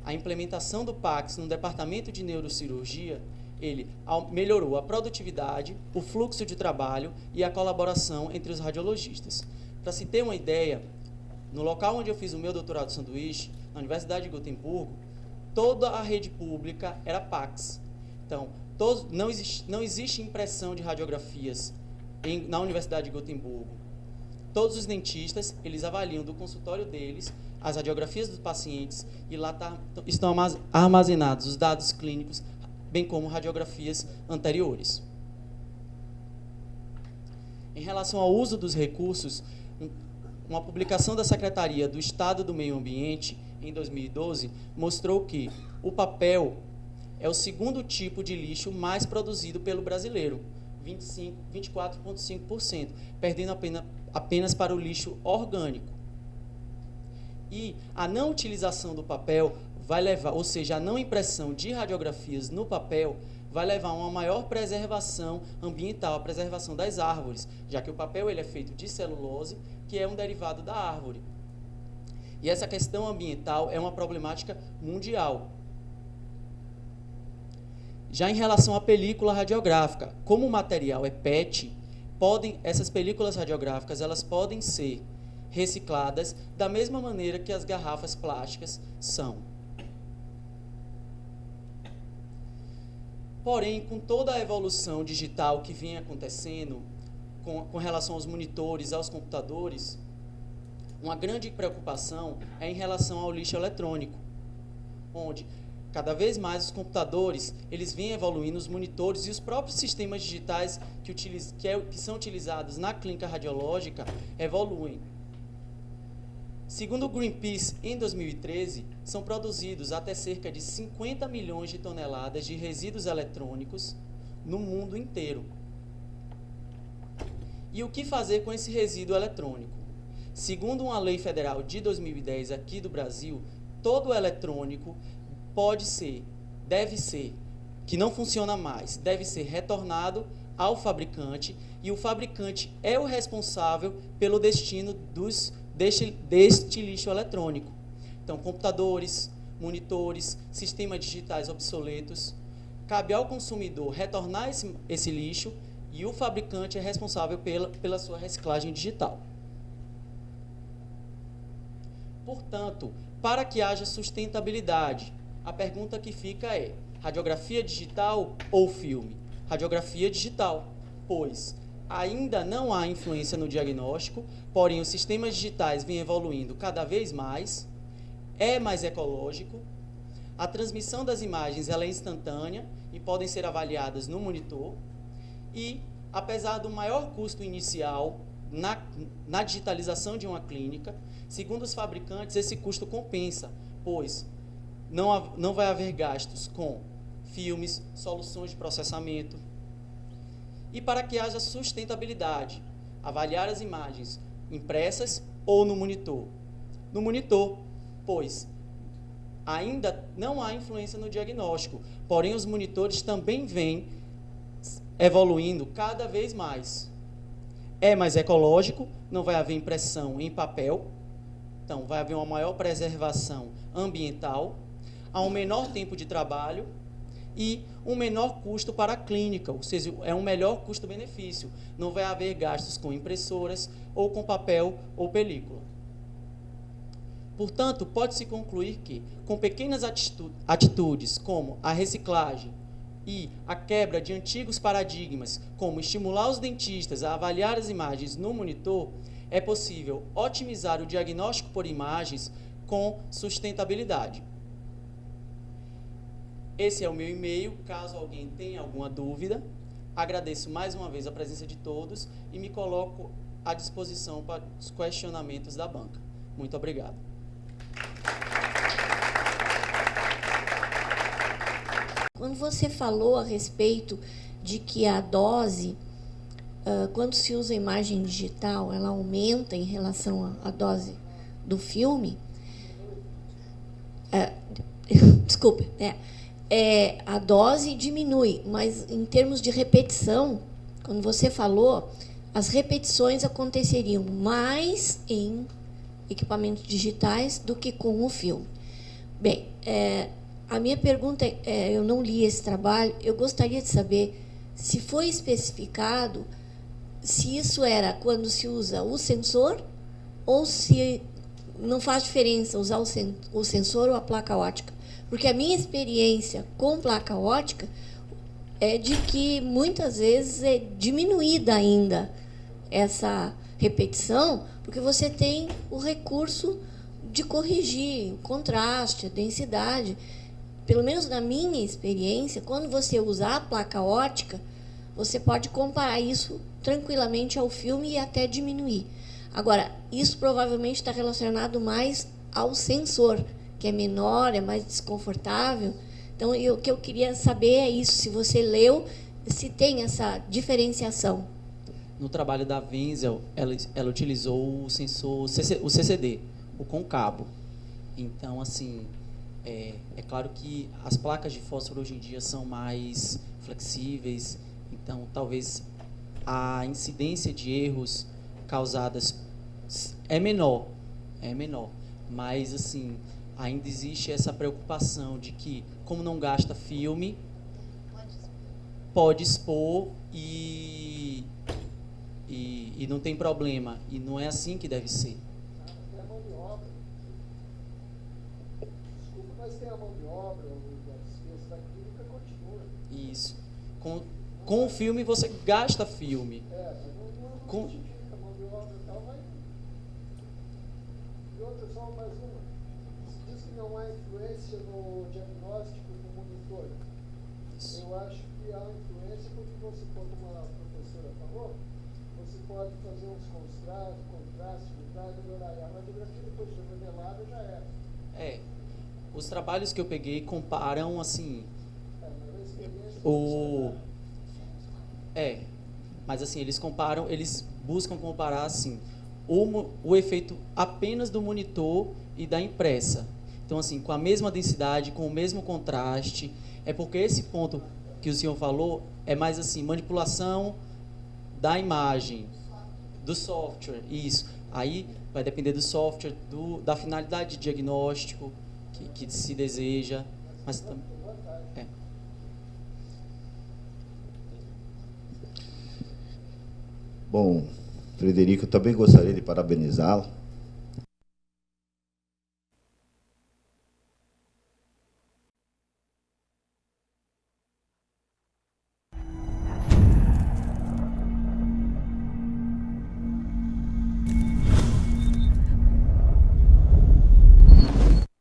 a implementação do PACS no departamento de neurocirurgia ele melhorou a produtividade, o fluxo de trabalho e a colaboração entre os radiologistas. Para se ter uma ideia, no local onde eu fiz o meu doutorado de sanduíche, na Universidade de Gotemburgo, toda a rede pública era PACS. Então, não existe impressão de radiografias na Universidade de Gotemburgo. Todos os dentistas, eles avaliam do consultório deles as radiografias dos pacientes e lá estão armazenados os dados clínicos, bem como radiografias anteriores. Em relação ao uso dos recursos, uma publicação da Secretaria do Estado do Meio Ambiente, em 2012, mostrou que o papel é o segundo tipo de lixo mais produzido pelo brasileiro, 24,5%, perdendo apenas para o lixo orgânico. E a não utilização do papel vai levar, ou seja, a não impressão de radiografias no papel, vai levar a uma maior preservação ambiental, a preservação das árvores, já que o papel ele é feito de celulose, que é um derivado da árvore. E essa questão ambiental é uma problemática mundial. Já em relação à película radiográfica, como o material é PET, essas películas radiográficas elas podem ser recicladas da mesma maneira que as garrafas plásticas são. Porém, com toda a evolução digital que vem acontecendo, com relação aos monitores, aos computadores, uma grande preocupação é em relação ao lixo eletrônico, onde cada vez mais os computadores eles vêm evoluindo, os monitores e os próprios sistemas digitais que são utilizados na clínica radiológica evoluem. Segundo o Greenpeace, em 2013, são produzidos até cerca de 50 milhões de toneladas de resíduos eletrônicos no mundo inteiro. E o que fazer com esse resíduo eletrônico? Segundo uma lei federal de 2010 aqui do Brasil, todo eletrônico deve ser, que não funciona mais, deve ser retornado ao fabricante e o fabricante é o responsável pelo destino deste lixo eletrônico. Então, computadores, monitores, sistemas digitais obsoletos, cabe ao consumidor retornar esse lixo e o fabricante é responsável pela sua reciclagem digital. Portanto, para que haja sustentabilidade, a pergunta que fica é: radiografia digital ou filme? Radiografia digital, pois ainda não há influência no diagnóstico, porém os sistemas digitais vêm evoluindo cada vez mais, é mais ecológico, a transmissão das imagens ela é instantânea e podem ser avaliadas no monitor, e apesar do maior custo inicial na digitalização de uma clínica, segundo os fabricantes, esse custo compensa, pois não vai haver gastos com filmes, soluções de processamento. E para que haja sustentabilidade, avaliar as imagens impressas ou no monitor. No monitor, pois ainda não há influência no diagnóstico, porém os monitores também vêm evoluindo cada vez mais. É mais ecológico, não vai haver impressão em papel, então vai haver uma maior preservação ambiental, há um menor tempo de trabalho e um menor custo para a clínica, ou seja, é um melhor custo-benefício. Não vai haver gastos com impressoras ou com papel ou película. Portanto, pode-se concluir que, com pequenas atitudes como a reciclagem e a quebra de antigos paradigmas, como estimular os dentistas a avaliar as imagens no monitor, é possível otimizar o diagnóstico por imagens com sustentabilidade. Esse é o meu e-mail, caso alguém tenha alguma dúvida. Agradeço mais uma vez a presença de todos e me coloco à disposição para os questionamentos da banca. Muito obrigado. Quando você falou a respeito de que a dose, quando se usa imagem digital, ela aumenta em relação à dose do filme, desculpe, a dose diminui, mas em termos de repetição, quando você falou, as repetições aconteceriam mais em equipamentos digitais do que com o filme. Bem, a minha pergunta eu não li esse trabalho, eu gostaria de saber se foi especificado se isso era quando se usa o sensor ou se não faz diferença usar o sensor ou a placa ótica. Porque a minha experiência com placa ótica é de que muitas vezes é diminuída ainda essa repetição, porque você tem o recurso de corrigir o contraste, a densidade. Pelo menos na minha experiência, quando você usa a placa ótica, você pode comparar isso tranquilamente ao filme e até diminuir. Agora, isso provavelmente está relacionado mais ao sensor, que é menor, é mais desconfortável. Então, o que eu queria saber é isso, se você leu, se tem essa diferenciação. No trabalho da Wenzel, ela utilizou o sensor, o CCD, o concavo. Então, assim, é claro que as placas de fósforo hoje em dia são mais flexíveis, então talvez a incidência de erros causadas é menor, mas assim, ainda existe essa preocupação de que, como não gasta filme, pode expor e não tem problema. E não é assim que deve ser. Tem a mão de obra. Desculpa, mas tem a mão de obra, a despesa da clínica continua. Isso. Com o filme, você gasta filme. Mas não Com- justifica a mão de obra e tal, vai. E outra, só mais uma. Se diz que não há influência no diagnóstico do monitor. Eu acho que há influência porque você, como a professora falou, você pode fazer uns contrastes, mudar e melhorar. E a radiografia, depois de revelada, já era. Os trabalhos que eu peguei comparam, assim, Mas a experiência mas assim, eles buscam comparar, assim, o efeito apenas do monitor e da impressa. Então, assim, com a mesma densidade, com o mesmo contraste. É porque esse ponto que o senhor falou é mais, assim, manipulação da imagem, do software, isso. Aí vai depender do software, da finalidade de diagnóstico que se deseja. Mas também... Bom, Frederico, eu também gostaria de parabenizá-lo